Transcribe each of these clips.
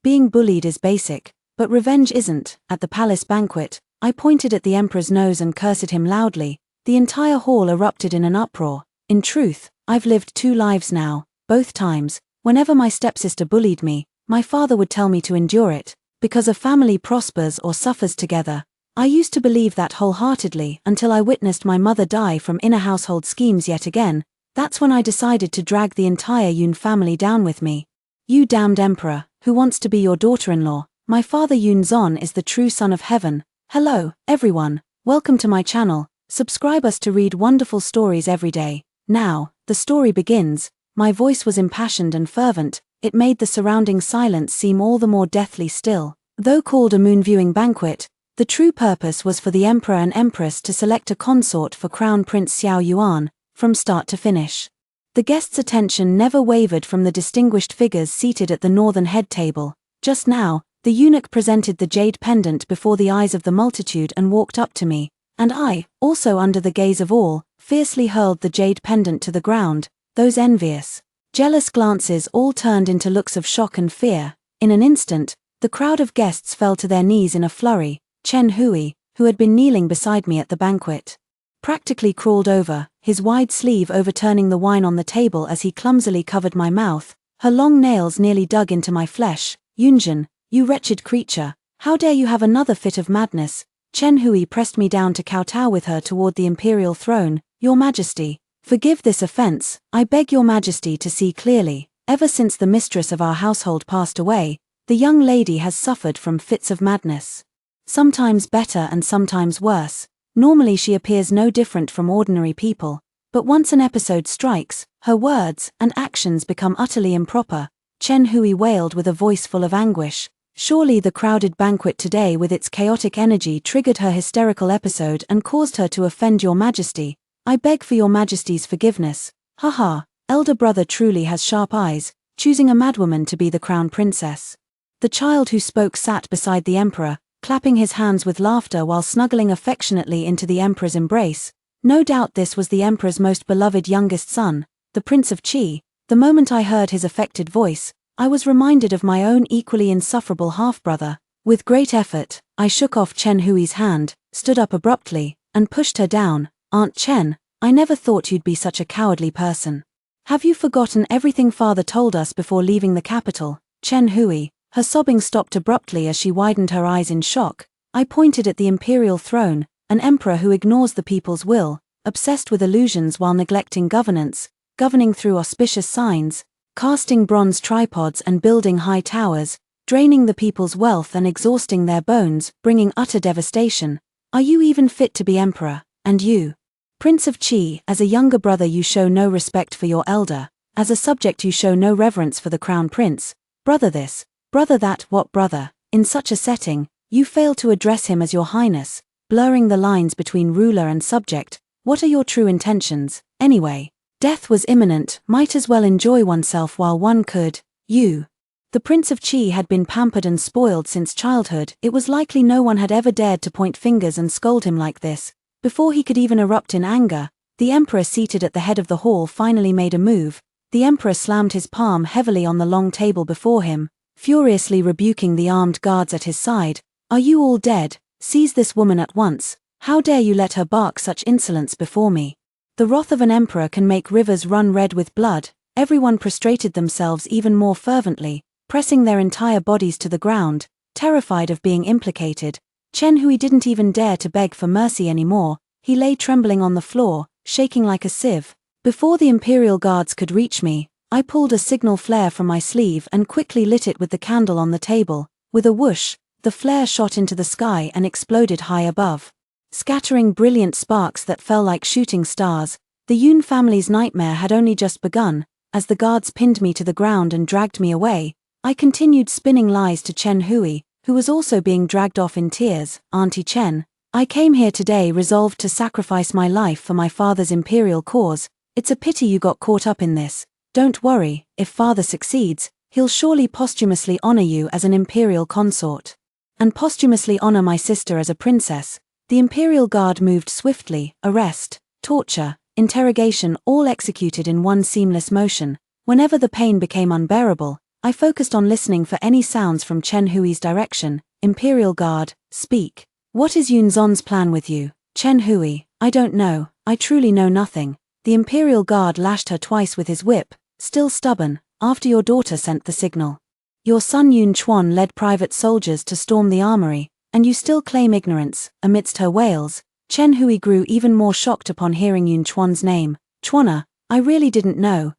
Being bullied is basic, but revenge isn't. At the palace banquet, I pointed at the emperor's nose and cursed him loudly. The entire hall erupted in an uproar. In truth, I've lived 2 lives now. Both times, whenever my stepsister bullied me, my father would tell me to endure it, because a family prospers or suffers together. I used to believe that wholeheartedly until I witnessed my mother die from inner household schemes yet again. That's when I decided to drag the entire Yoon family down with me. You damned emperor, who wants to be your daughter-in-law? My father Yoon Zon is the true son of heaven. Hello, everyone. Welcome to my channel. Subscribe us to read wonderful stories every day. Now, the story begins. My voice was impassioned and fervent. It made the surrounding silence seem all the more deathly still. Though called a moon-viewing banquet, the true purpose was for the emperor and empress to select a consort for Crown Prince Xiao Yuan, from start to finish. The guests' attention never wavered from the distinguished figures seated at the northern head table. Just now, the eunuch presented the jade pendant before the eyes of the multitude and walked up to me, and I, also under the gaze of all, fiercely hurled the jade pendant to the ground. Those envious, jealous glances all turned into looks of shock and fear. In an instant, the crowd of guests fell to their knees in a flurry. Chen Hui, who had been kneeling beside me at the banquet, practically crawled over, his wide sleeve overturning the wine on the table as he clumsily covered my mouth. Her long nails nearly dug into my flesh. Yunjin, you wretched creature, how dare you have another fit of madness? Chen Hui pressed me down to kowtow with her toward the imperial throne. Your Majesty, forgive this offense. I beg your Majesty to see clearly. Ever since the mistress of our household passed away, the young lady has suffered from fits of madness. Sometimes better and sometimes worse. Normally she appears no different from ordinary people, but once an episode strikes, her words and actions become utterly improper. Chen Hui wailed with a voice full of anguish. Surely the crowded banquet today with its chaotic energy triggered her hysterical episode and caused her to offend your Majesty. I beg for your Majesty's forgiveness. Haha, elder brother truly has sharp eyes, choosing a madwoman to be the crown princess. The child who spoke sat beside the emperor, clapping his hands with laughter while snuggling affectionately into the emperor's embrace. No doubt this was the emperor's most beloved youngest son, the Prince of Qi. The moment I heard his affected voice, I was reminded of my own equally insufferable half-brother. With great effort, I shook off Chen Hui's hand, stood up abruptly, and pushed her down. Aunt Chen, I never thought you'd be such a cowardly person. Have you forgotten everything father told us before leaving the capital? Chen Hui, her sobbing stopped abruptly as she widened her eyes in shock. I pointed at the imperial throne, an emperor who ignores the people's will, obsessed with illusions while neglecting governance, governing through auspicious signs, casting bronze tripods and building high towers, draining the people's wealth and exhausting their bones, bringing utter devastation. Are you even fit to be emperor? And you, Prince of Qi, as a younger brother you show no respect for your elder, as a subject you show no reverence for the crown prince. Brother this, brother that, what brother? In such a setting, you fail to address him as your highness, blurring the lines between ruler and subject. What are your true intentions, anyway? Death was imminent, might as well enjoy oneself while one could. You. The Prince of Qi had been pampered and spoiled since childhood. It was likely no one had ever dared to point fingers and scold him like this. Before he could even erupt in anger, the emperor seated at the head of the hall finally made a move. The emperor slammed his palm heavily on the long table before him, furiously rebuking the armed guards at his side. Are you all dead? Seize this woman at once. How dare you let her bark such insolence before me? The wrath of an emperor can make rivers run red with blood. Everyone prostrated themselves even more fervently, pressing their entire bodies to the ground, terrified of being implicated. Chen Hui didn't even dare to beg for mercy anymore. He lay trembling on the floor, shaking like a sieve. Before the imperial guards could reach me, I pulled a signal flare from my sleeve and quickly lit it with the candle on the table. With a whoosh, the flare shot into the sky and exploded high above, scattering brilliant sparks that fell like shooting stars. The Yoon family's nightmare had only just begun. As the guards pinned me to the ground and dragged me away, I continued spinning lies to Chen Hui, who was also being dragged off in tears. Auntie Chen, I came here today resolved to sacrifice my life for my father's imperial cause. It's a pity you got caught up in this. Don't worry, if father succeeds, he'll surely posthumously honor you as an imperial consort. And posthumously honor my sister as a princess. The imperial guard moved swiftly, arrest, torture, interrogation all executed in one seamless motion. Whenever the pain became unbearable, I focused on listening for any sounds from Chen Hui's direction. Imperial Guard, speak. What is Yun Zon's plan with you? Chen Hui, I don't know, I truly know nothing. The Imperial Guard lashed her twice with his whip, still stubborn, after your daughter sent the signal. Your son Yun Chuan led private soldiers to storm the armory, and you still claim ignorance. Amidst her wails, Chen Hui grew even more shocked upon hearing Yun Chuan's name. Chuana, I really didn't know.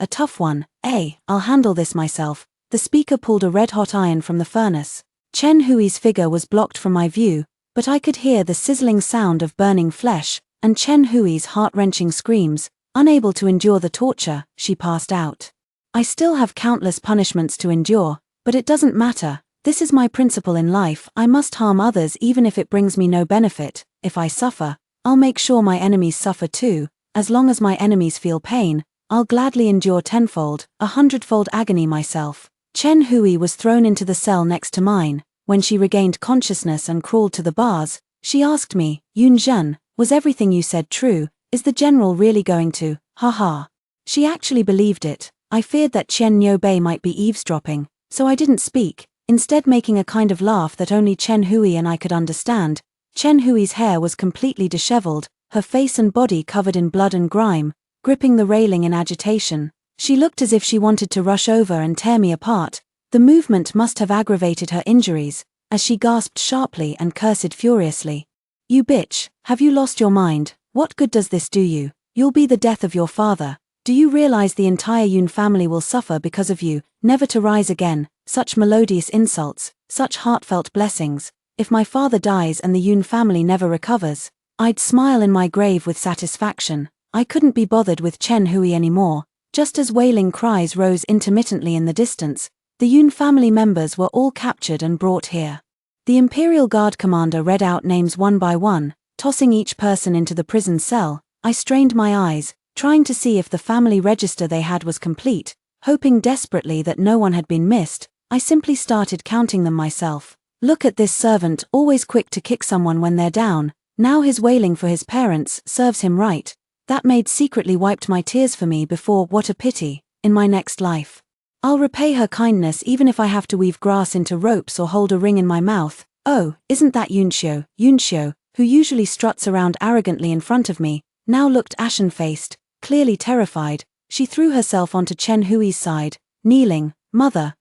A tough one. I'll handle this myself. The speaker pulled a red-hot iron from the furnace. Chen Hui's figure was blocked from my view, but I could hear the sizzling sound of burning flesh, and Chen Hui's heart-wrenching screams. Unable to endure the torture, she passed out. I still have countless punishments to endure, but it doesn't matter. This is my principle in life. I must harm others even if it brings me no benefit. If I suffer, I'll make sure my enemies suffer too. As long as my enemies feel pain, I'll gladly endure tenfold, 100-fold agony myself. Chen Hui was thrown into the cell next to mine. When she regained consciousness and crawled to the bars, she asked me, Yun Zhen, was everything you said true? Is the general really going to? Haha. She actually believed it. I feared that Chen Niubei might be eavesdropping, so I didn't speak, instead making a kind of laugh that only Chen Hui and I could understand. Chen Hui's hair was completely disheveled, her face and body covered in blood and grime, gripping the railing in agitation. She looked as if she wanted to rush over and tear me apart. The movement must have aggravated her injuries, as she gasped sharply and cursed furiously. You bitch, have you lost your mind? What good does this do you? You'll be the death of your father. Do you realize the entire Yun family will suffer because of you, never to rise again? Such melodious insults, such heartfelt blessings. If my father dies and the Yun family never recovers, I'd smile in my grave with satisfaction. I couldn't be bothered with Chen Hui anymore. Just as wailing cries rose intermittently in the distance, the Yun family members were all captured and brought here. The Imperial Guard commander read out names one by one, tossing each person into the prison cell. I strained my eyes, trying to see if the family register they had was complete, hoping desperately that no one had been missed. I simply started counting them myself. Look at this servant, always quick to kick someone when they're down. Now his wailing for his parents serves him right. That maid secretly wiped my tears for me before. What a pity. In my next life, I'll repay her kindness even if I have to weave grass into ropes or hold a ring in my mouth. Oh, isn't that Yunxiu? Yunxiu, who usually struts around arrogantly in front of me, now looked ashen-faced, clearly terrified. She threw herself onto Chen Hui's side, kneeling. Mother,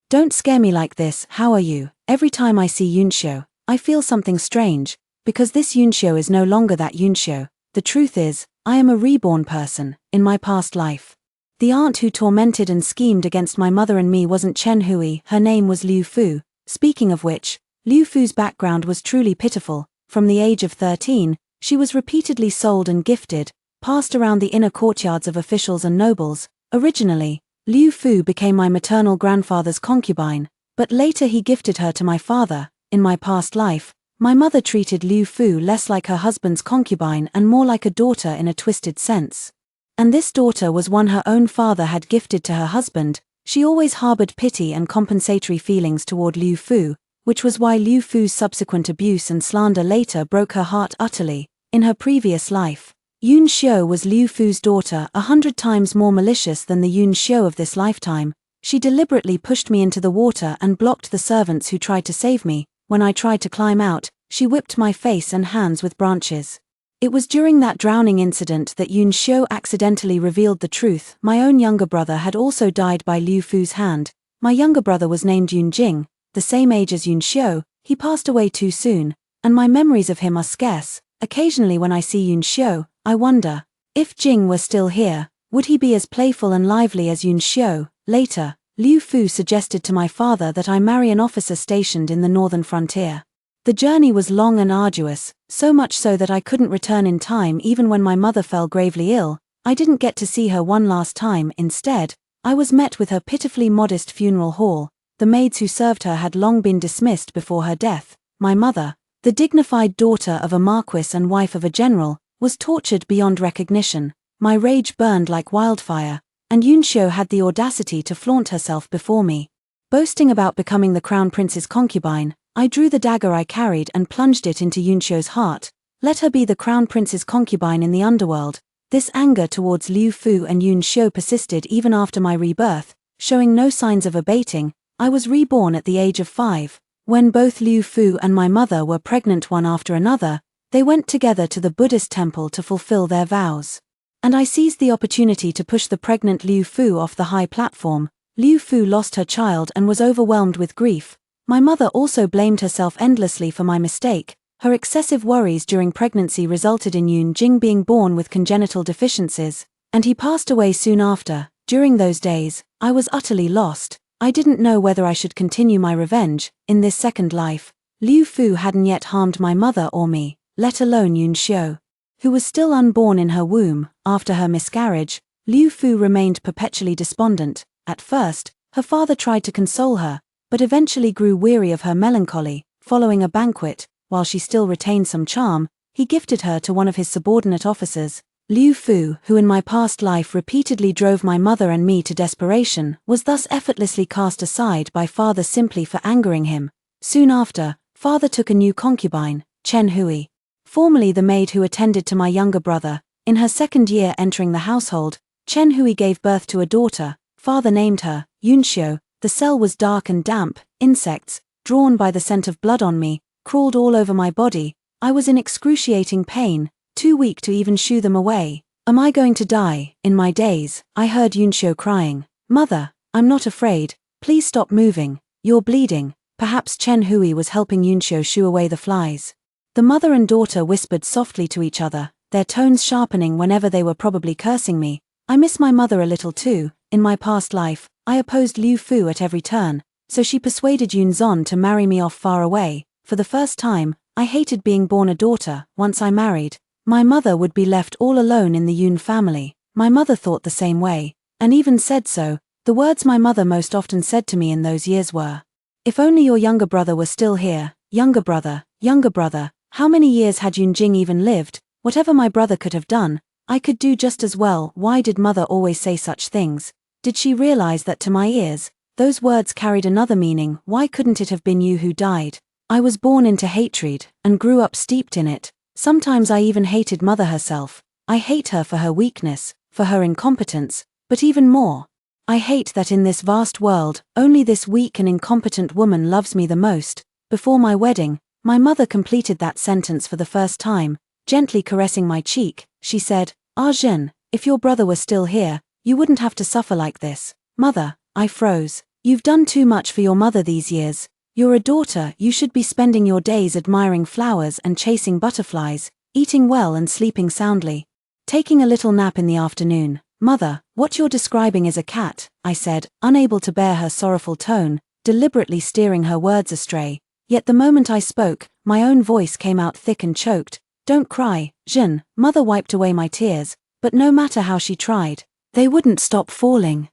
don't scare me like this. How are you? Every time I see Yunxiu, I feel something strange, because this Yunxiu is no longer that Yunxiu. The truth is, I am a reborn person, in my past life. The aunt who tormented and schemed against my mother and me wasn't Chen Hui, her name was Liu Fu. Speaking of which, Liu Fu's background was truly pitiful. From the age of 13, she was repeatedly sold and gifted, passed around the inner courtyards of officials and nobles. Originally, Liu Fu became my maternal grandfather's concubine, but later he gifted her to my father. In my past life, my mother treated Liu Fu less like her husband's concubine and more like a daughter in a twisted sense. And this daughter was one her own father had gifted to her husband. She always harbored pity and compensatory feelings toward Liu Fu, which was why Liu Fu's subsequent abuse and slander later broke her heart utterly. In her previous life, Yun Xiu was Liu Fu's daughter, 100 times more malicious than the Yun Xiu of this lifetime. She deliberately pushed me into the water and blocked the servants who tried to save me. When I tried to climb out, she whipped my face and hands with branches. It was during that drowning incident that Yun Xiu accidentally revealed the truth. My own younger brother had also died by Liu Fu's hand. My younger brother was named Yun Jing, the same age as Yun Xiu. He passed away too soon, and my memories of him are scarce. Occasionally when I see Yun Xiu, I wonder, if Jing were still here, would he be as playful and lively as Yun Xiu? Later, Liu Fu suggested to my father that I marry an officer stationed in the northern frontier. The journey was long and arduous, so much so that I couldn't return in time even when my mother fell gravely ill. I didn't get to see her one last time. Instead, I was met with her pitifully modest funeral hall. The maids who served her had long been dismissed before her death. My mother, the dignified daughter of a marquis and wife of a general, was tortured beyond recognition. My rage burned like wildfire, and Yun Xiu had the audacity to flaunt herself before me. Boasting about becoming the crown prince's concubine, I drew the dagger I carried and plunged it into Yun Xiu's heart. Let her be the crown prince's concubine in the underworld. This anger towards Liu Fu and Yun Xiu persisted even after my rebirth. showing no signs of abating, I was reborn at the age of 5. When both Liu Fu and my mother were pregnant one after another, they went together to the Buddhist temple to fulfill their vows. And I seized the opportunity to push the pregnant Liu Fu off the high platform. Liu Fu lost her child and was overwhelmed with grief. My mother also blamed herself endlessly for my mistake. Her excessive worries during pregnancy resulted in Yun Jing being born with congenital deficiencies, and he passed away soon after. During those days, I was utterly lost. I didn't know whether I should continue my revenge. In this second life, Liu Fu hadn't yet harmed my mother or me, let alone Yun Xiu, who was still unborn in her womb. After her miscarriage, Liu Fu remained perpetually despondent. At first, her father tried to console her, but eventually grew weary of her melancholy. Following a banquet, while she still retained some charm, he gifted her to one of his subordinate officers. Liu Fu, who in my past life repeatedly drove my mother and me to desperation, was thus effortlessly cast aside by father simply for angering him. Soon after, father took a new concubine, Chen Hui, formerly the maid who attended to my younger brother. In her second year entering the household, Chen Hui gave birth to a daughter. Father named her Yun Xiu. The cell was dark and damp. Insects, drawn by the scent of blood on me, crawled all over my body. I was in excruciating pain, too weak to even shoo them away. Am I going to die? In my daze, I heard Yun Xiu crying, "Mother, I'm not afraid, please stop moving, you're bleeding." Perhaps Chen Hui was helping Yun Xiu shoo away the flies. The mother and daughter whispered softly to each other, their tones sharpening whenever they were probably cursing me. I miss my mother a little too. In my past life, I opposed Liu Fu at every turn, so she persuaded Yun Zon to marry me off far away. For the first time, I hated being born a daughter. Once I married, my mother would be left all alone in the Yun family. My mother thought the same way, and even said so. The words my mother most often said to me in those years were, "If only your younger brother were still here, younger brother, younger brother." How many years had Yun Jing even lived? Whatever my brother could have done, I could do just as well. Why did mother always say such things? Did she realize that to my ears, those words carried another meaning? Why couldn't it have been you who died? I was born into hatred, and grew up steeped in it. Sometimes I even hated mother herself. I hate her for her weakness, for her incompetence, but even more, I hate that in this vast world, only this weak and incompetent woman loves me the most. Before my wedding, my mother completed that sentence for the first time, gently caressing my cheek. She said, "Ah Jean, if your brother were still here, you wouldn't have to suffer like this." Mother, I froze. You've done too much for your mother these years. You're a daughter, you should be spending your days admiring flowers and chasing butterflies, eating well and sleeping soundly, taking a little nap in the afternoon. Mother, what you're describing is a cat, I said, unable to bear her sorrowful tone, deliberately steering her words astray. Yet the moment I spoke, my own voice came out thick and choked. "Don't cry, Jean." Mother wiped away my tears, but no matter how she tried, they wouldn't stop falling.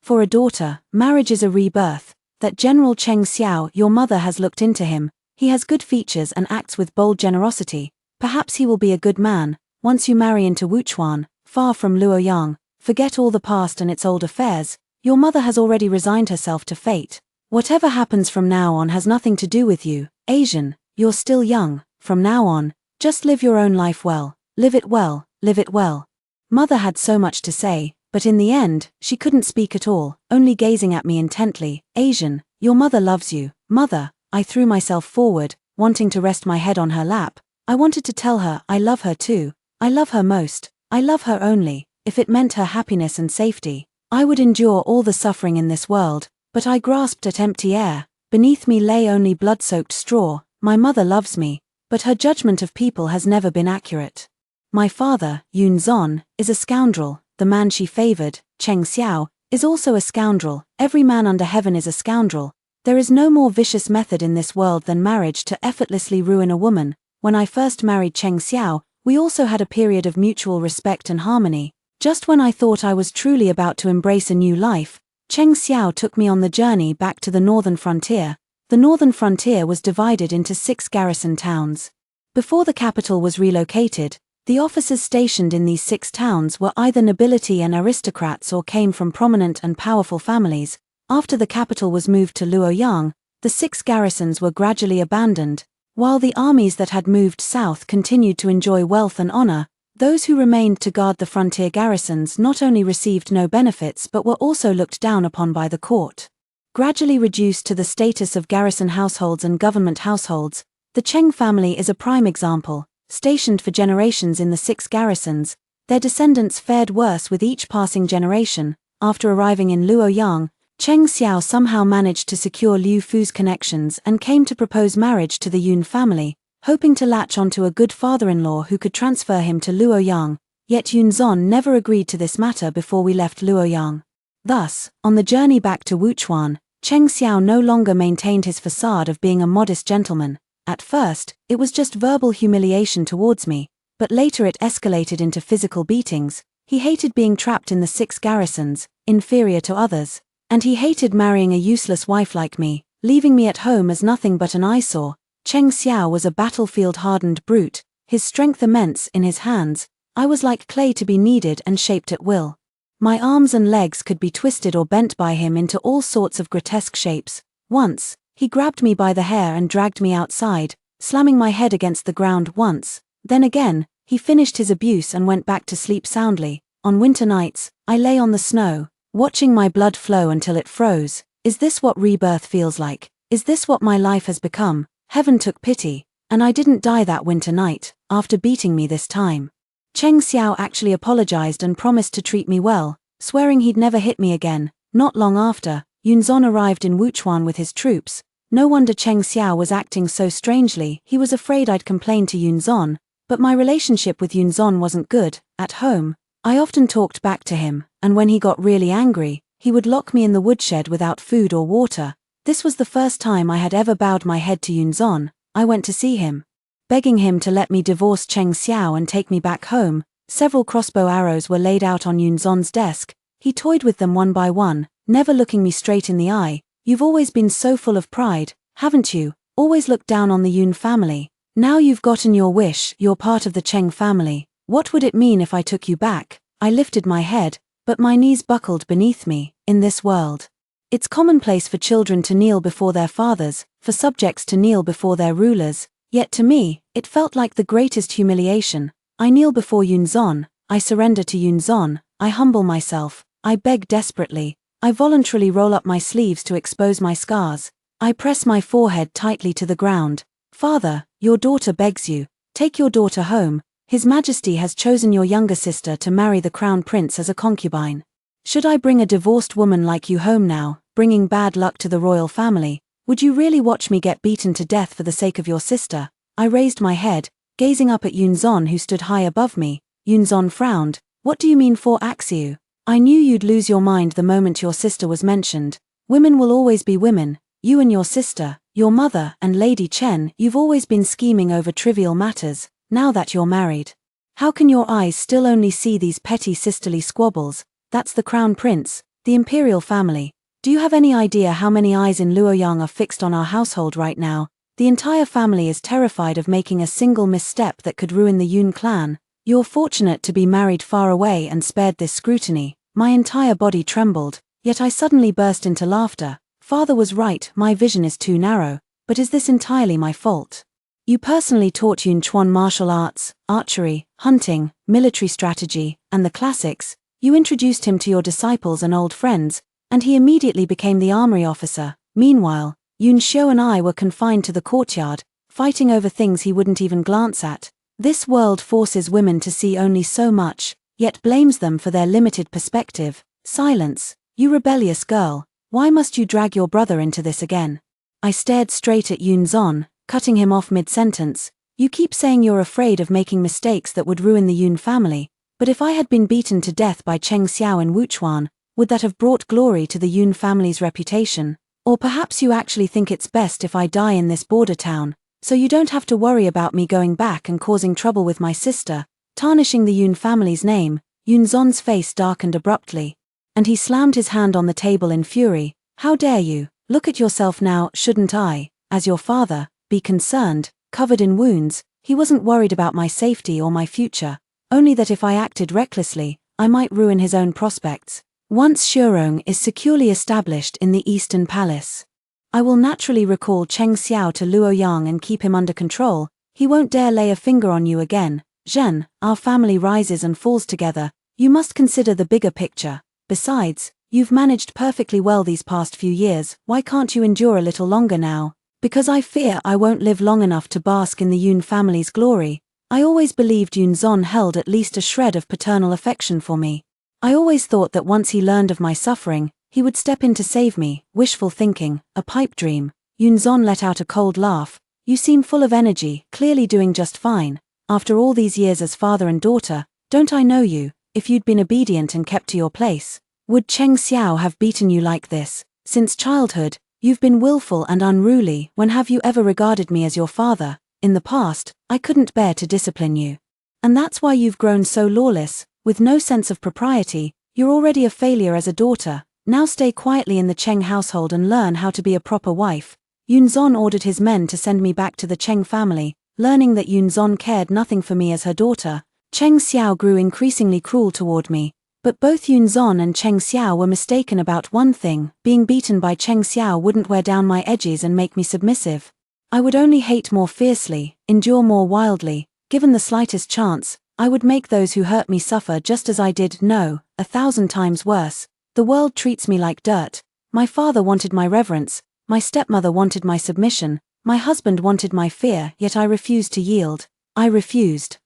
For a daughter, marriage is a rebirth. That General Cheng Xiao, your mother has looked into him. He has good features and acts with bold generosity. Perhaps he will be a good man. Once you marry into Wuchuan, far from Luoyang, forget all the past and its old affairs. Your mother has already resigned herself to fate. Whatever happens from now on has nothing to do with you. Asian, you're still young. From now on, just live your own life well. Live it well, live it well. Mother had so much to say, but in the end, she couldn't speak at all, only gazing at me intently. "Asian, your mother loves you." Mother, I threw myself forward, wanting to rest my head on her lap. I wanted to tell her I love her too. I love her most. I love her only. If it meant her happiness and safety, I would endure all the suffering in this world. But I grasped at empty air. Beneath me lay only blood-soaked straw. My mother loves me, but her judgment of people has never been accurate. My father, Yun Zon, is a scoundrel. The man she favored, Cheng Xiao, is also a scoundrel. Every man under heaven is a scoundrel. There is no more vicious method in this world than marriage to effortlessly ruin a woman. When I first married Cheng Xiao, we also had a period of mutual respect and harmony. Just when I thought I was truly about to embrace a new life, Cheng Xiao took me on the journey back to the northern frontier. The northern frontier was divided into 6 garrison towns. Before the capital was relocated, the officers stationed in these 6 towns were either nobility and aristocrats or came from prominent and powerful families. After the capital was moved to Luoyang, the 6 garrisons were gradually abandoned. While the armies that had moved south continued to enjoy wealth and honor, Those who remained to guard the frontier garrisons not only received no benefits but were also looked down upon by the court. Gradually reduced to the status of garrison households and government households, the Cheng family is a prime example. Stationed for generations in the 6 garrisons, their descendants fared worse with each passing generation. After arriving in Luoyang, Cheng Xiao somehow managed to secure Liu Fu's connections and came to propose marriage to the Yun family, hoping to latch onto a good father-in-law who could transfer him to Luoyang, yet Yunzon never agreed to this matter before we left Luoyang. Thus, on the journey back to Wuchuan, Cheng Xiao no longer maintained his facade of being a modest gentleman. At first, it was just verbal humiliation towards me, but later it escalated into physical beatings. He hated being trapped in the 6 garrisons, inferior to others, and he hated marrying a useless wife like me, leaving me at home as nothing but an eyesore. Cheng Xiao was a battlefield-hardened brute, his strength immense in his hands. I was like clay to be kneaded and shaped at will. My arms and legs could be twisted or bent by him into all sorts of grotesque shapes. Once, he grabbed me by the hair and dragged me outside, slamming my head against the ground once. Then again, he finished his abuse and went back to sleep soundly. On winter nights, I lay on the snow, watching my blood flow until it froze. Is this what rebirth feels like? Is this what my life has become? Heaven took pity, and I didn't die that winter night, after beating me this time. Cheng Xiao actually apologized and promised to treat me well, swearing he'd never hit me again. Not long after, Yunzon arrived in Wuchuan with his troops. No wonder Cheng Xiao was acting so strangely. He was afraid I'd complain to Yunzon, but my relationship with Yunzon wasn't good. At home, I often talked back to him, and when he got really angry, he would lock me in the woodshed without food or water. This was the first time I had ever bowed my head to Yunzon. I went to see him, begging him to let me divorce Cheng Xiao and take me back home. Several crossbow arrows were laid out on Yunzon's desk. He toyed with them one by one, never looking me straight in the eye. You've always been so full of pride, haven't you? Always looked down on the Yun family. Now you've gotten your wish, you're part of the Cheng family. What would it mean if I took you back? I lifted my head, but my knees buckled beneath me. In this world, it's commonplace for children to kneel before their fathers, for subjects to kneel before their rulers. Yet to me, it felt like the greatest humiliation. I kneel before Yunzon, I surrender to Yunzon, I humble myself, I beg desperately, I voluntarily roll up my sleeves to expose my scars. I press my forehead tightly to the ground. Father, your daughter begs you, take your daughter home. His Majesty has chosen your younger sister to marry the Crown Prince as a concubine. Should I bring a divorced woman like you home now, bringing bad luck to the royal family? Would you really watch me get beaten to death for the sake of your sister? I raised my head, gazing up at Yunzon who stood high above me. Yunzon frowned. What do you mean for Axiu? I knew you'd lose your mind the moment your sister was mentioned. Women will always be women. You and your sister, your mother and Lady Chen, you've always been scheming over trivial matters. Now that you're married, how can your eyes still only see these petty sisterly squabbles? That's the Crown Prince, the imperial family. Do you have any idea how many eyes in Luoyang are fixed on our household right now? The entire family is terrified of making a single misstep that could ruin the Yun clan. You're fortunate to be married far away and spared this scrutiny. My entire body trembled, yet I suddenly burst into laughter. Father was right, my vision is too narrow. But is this entirely my fault? You personally taught Yunchuan martial arts, archery, hunting, military strategy, and the classics. You introduced him to your disciples and old friends, and he immediately became the armory officer. Meanwhile, Yun Xiu and I were confined to the courtyard, fighting over things he wouldn't even glance at. This world forces women to see only so much, yet blames them for their limited perspective. Silence, you rebellious girl. Why must you drag your brother into this again? I stared straight at Yunzon, cutting him off mid-sentence. You keep saying you're afraid of making mistakes that would ruin the Yun family, but if I had been beaten to death by Cheng Xiao in Wuchuan, would that have brought glory to the Yun family's reputation? Or perhaps you actually think it's best if I die in this border town, so you don't have to worry about me going back and causing trouble with my sister, tarnishing the Yun family's name. Yunzon's face darkened abruptly, and he slammed his hand on the table in fury. How dare you? Look at yourself now. Shouldn't I, as your father, be concerned? Covered in wounds, he wasn't worried about my safety or my future, only that if I acted recklessly, I might ruin his own prospects. Once Shurong is securely established in the Eastern Palace, I will naturally recall Cheng Xiao to Luoyang and keep him under control. He won't dare lay a finger on you again. Zhen, our family rises and falls together. You must consider the bigger picture. Besides, you've managed perfectly well these past few years, why can't you endure a little longer now? Because I fear I won't live long enough to bask in the Yun family's glory. I always believed Yun Zon held at least a shred of paternal affection for me. I always thought that once he learned of my suffering, he would step in to save me. Wishful thinking, a pipe dream. Yun Zon let out a cold laugh. You seem full of energy, clearly doing just fine. After all these years as father and daughter, don't I know you? If you'd been obedient and kept to your place, would Cheng Xiao have beaten you like this? Since childhood, you've been willful and unruly. When have you ever regarded me as your father? In the past, I couldn't bear to discipline you. And that's why you've grown so lawless, with no sense of propriety. You're already a failure as a daughter. Now stay quietly in the Cheng household and learn how to be a proper wife. Yun Zon ordered his men to send me back to the Cheng family. Learning that Yun Zon cared nothing for me as her daughter, Cheng Xiao grew increasingly cruel toward me. But both Yun Zon and Cheng Xiao were mistaken about one thing: being beaten by Cheng Xiao wouldn't wear down my edges and make me submissive. I would only hate more fiercely, endure more wildly. Given the slightest chance, I would make those who hurt me suffer just as I did, no, 1,000 times worse. The world treats me like dirt. My father wanted my reverence, my stepmother wanted my submission, my husband wanted my fear, yet I refused to yield. I refused.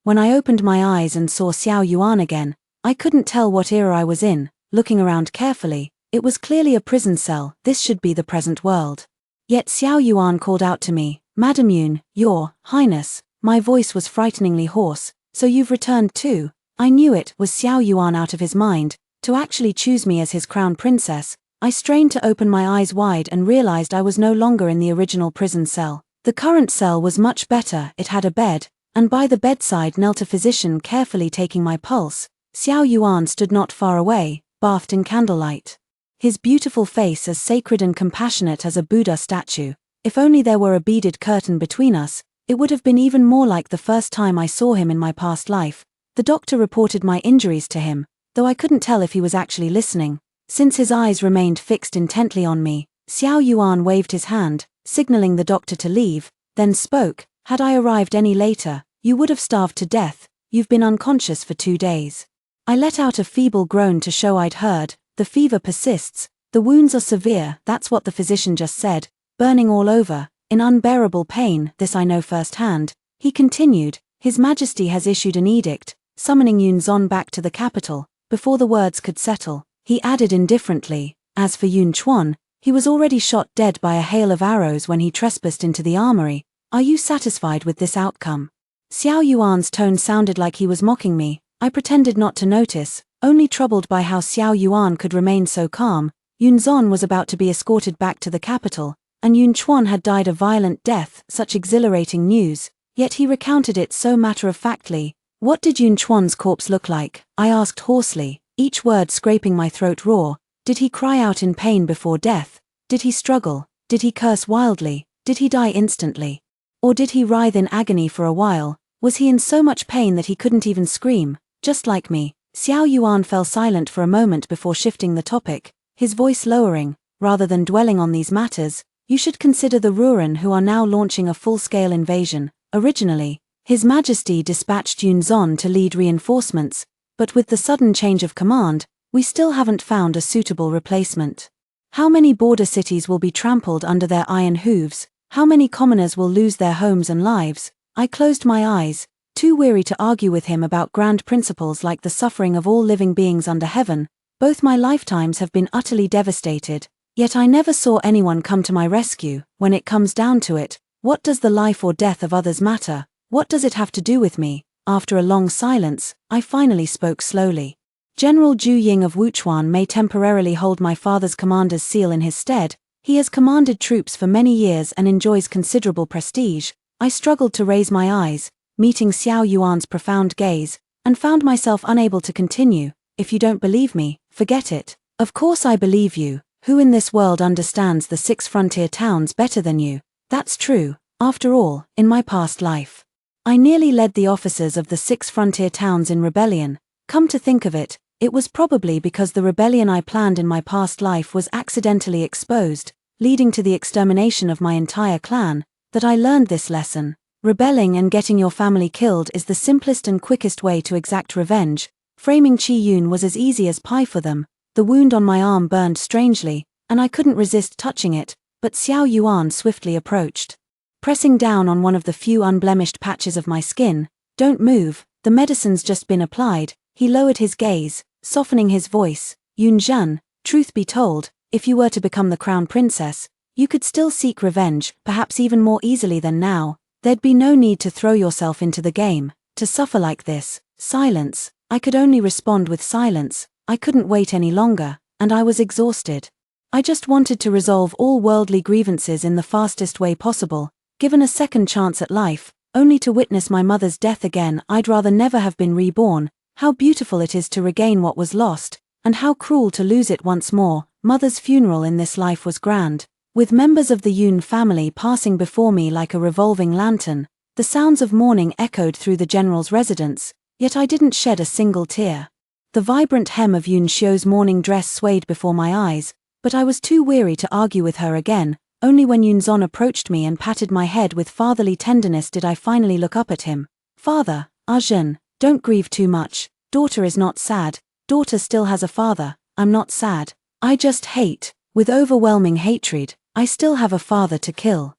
When I opened my eyes and saw Xiao Yuan again, I couldn't tell what era I was in. Looking around carefully, it was clearly a prison cell. This should be the present world. Yet Xiao Yuan called out to me, "Madam Yun, Your Highness." My voice was frighteningly hoarse. "So you've returned too?" I knew it. Was Xiao Yuan out of his mind to actually choose me as his crown princess? I strained to open my eyes wide and realized I was no longer in the original prison cell. The current cell was much better. It had a bed, and by the bedside knelt a physician carefully taking my pulse. Xiao Yuan stood not far away, bathed in candlelight. His beautiful face as sacred and compassionate as a Buddha statue. If only there were a beaded curtain between us, it would have been even more like the first time I saw him in my past life. The doctor reported my injuries to him, though I couldn't tell if he was actually listening. Since his eyes remained fixed intently on me, Xiao Yuan waved his hand, signaling the doctor to leave, then spoke. "Had I arrived any later, you would have starved to death. You've been unconscious for 2 days." I let out a feeble groan to show I'd heard. "The fever persists. The wounds are severe." That's what the physician just said. "Burning all over, in unbearable pain." This I know firsthand. He continued, "His Majesty has issued an edict, summoning Yun Zon back to the capital." Before the words could settle, he added indifferently, "As for Yun Chuan, he was already shot dead by a hail of arrows when he trespassed into the armory. Are you satisfied with this outcome?" Xiao Yuan's tone sounded like he was mocking me. I pretended not to notice, only troubled by how Xiao Yuan could remain so calm. Yun Zon was about to be escorted back to the capital, and Yun Chuan had died a violent death. Such exhilarating news, yet he recounted it so matter-of-factly. "What did Yun Chuan's corpse look like?" I asked hoarsely, each word scraping my throat raw. Did he cry out in pain before death? Did he struggle? Did he curse wildly? Did he die instantly? Or did he writhe in agony for a while? Was he in so much pain that he couldn't even scream? Just like me. Xiao Yuan fell silent for a moment before shifting the topic, his voice lowering. "Rather than dwelling on these matters, you should consider the Ruren, who are now launching a full-scale invasion. Originally, His Majesty dispatched Yun Zon to lead reinforcements, but with the sudden change of command, we still haven't found a suitable replacement. How many border cities will be trampled under their iron hooves? How many commoners will lose their homes and lives?" I closed my eyes, too weary to argue with him about grand principles like the suffering of all living beings under heaven. Both my lifetimes have been utterly devastated, yet I never saw anyone come to my rescue. When it comes down to it, what does the life or death of others matter? What does it have to do with me? After a long silence, I finally spoke slowly. "General Zhu Ying of Wuchuan may temporarily hold my father's commander's seal in his stead. He has commanded troops for many years and enjoys considerable prestige." I struggled to raise my eyes, meeting Xiao Yuan's profound gaze, and found myself unable to continue. "If you don't believe me, forget it." "Of course I believe you. Who in this world understands the 6 frontier towns better than you?" "That's true. After all, in my past life, I nearly led the officers of the 6 frontier towns in rebellion. Come to think of it, it was probably because the rebellion I planned in my past life was accidentally exposed, leading to the extermination of my entire clan, that I learned this lesson. Rebelling and getting your family killed is the simplest and quickest way to exact revenge. Framing Qi Yun was as easy as pie for them. The wound on my arm burned strangely, and I couldn't resist touching it, but Xiao Yuan swiftly approached. Pressing down on one of the few unblemished patches of my skin, "Don't move, the medicine's just been applied," he lowered his gaze, softening his voice. "Yun Zhen, truth be told, if you were to become the crown princess, you could still seek revenge, perhaps even more easily than now. There'd be no need to throw yourself into the game, to suffer like this." Silence. I could only respond with silence. I couldn't wait any longer, and I was exhausted. I just wanted to resolve all worldly grievances in the fastest way possible. Given a second chance at life, only to witness my mother's death again, I'd rather never have been reborn. How beautiful it is to regain what was lost, and how cruel to lose it once more. Mother's funeral in this life was grand, with members of the Yun family passing before me like a revolving lantern. The sounds of mourning echoed through the general's residence, yet I didn't shed a single tear. The vibrant hem of Yun Xiu's mourning dress swayed before my eyes, but I was too weary to argue with her again. Only when Yun Zon approached me and patted my head with fatherly tenderness did I finally look up at him. "Father, Zhen, don't grieve too much. Daughter is not sad. Daughter still has a father. I'm not sad. I just hate, with overwhelming hatred, I still have a father to kill.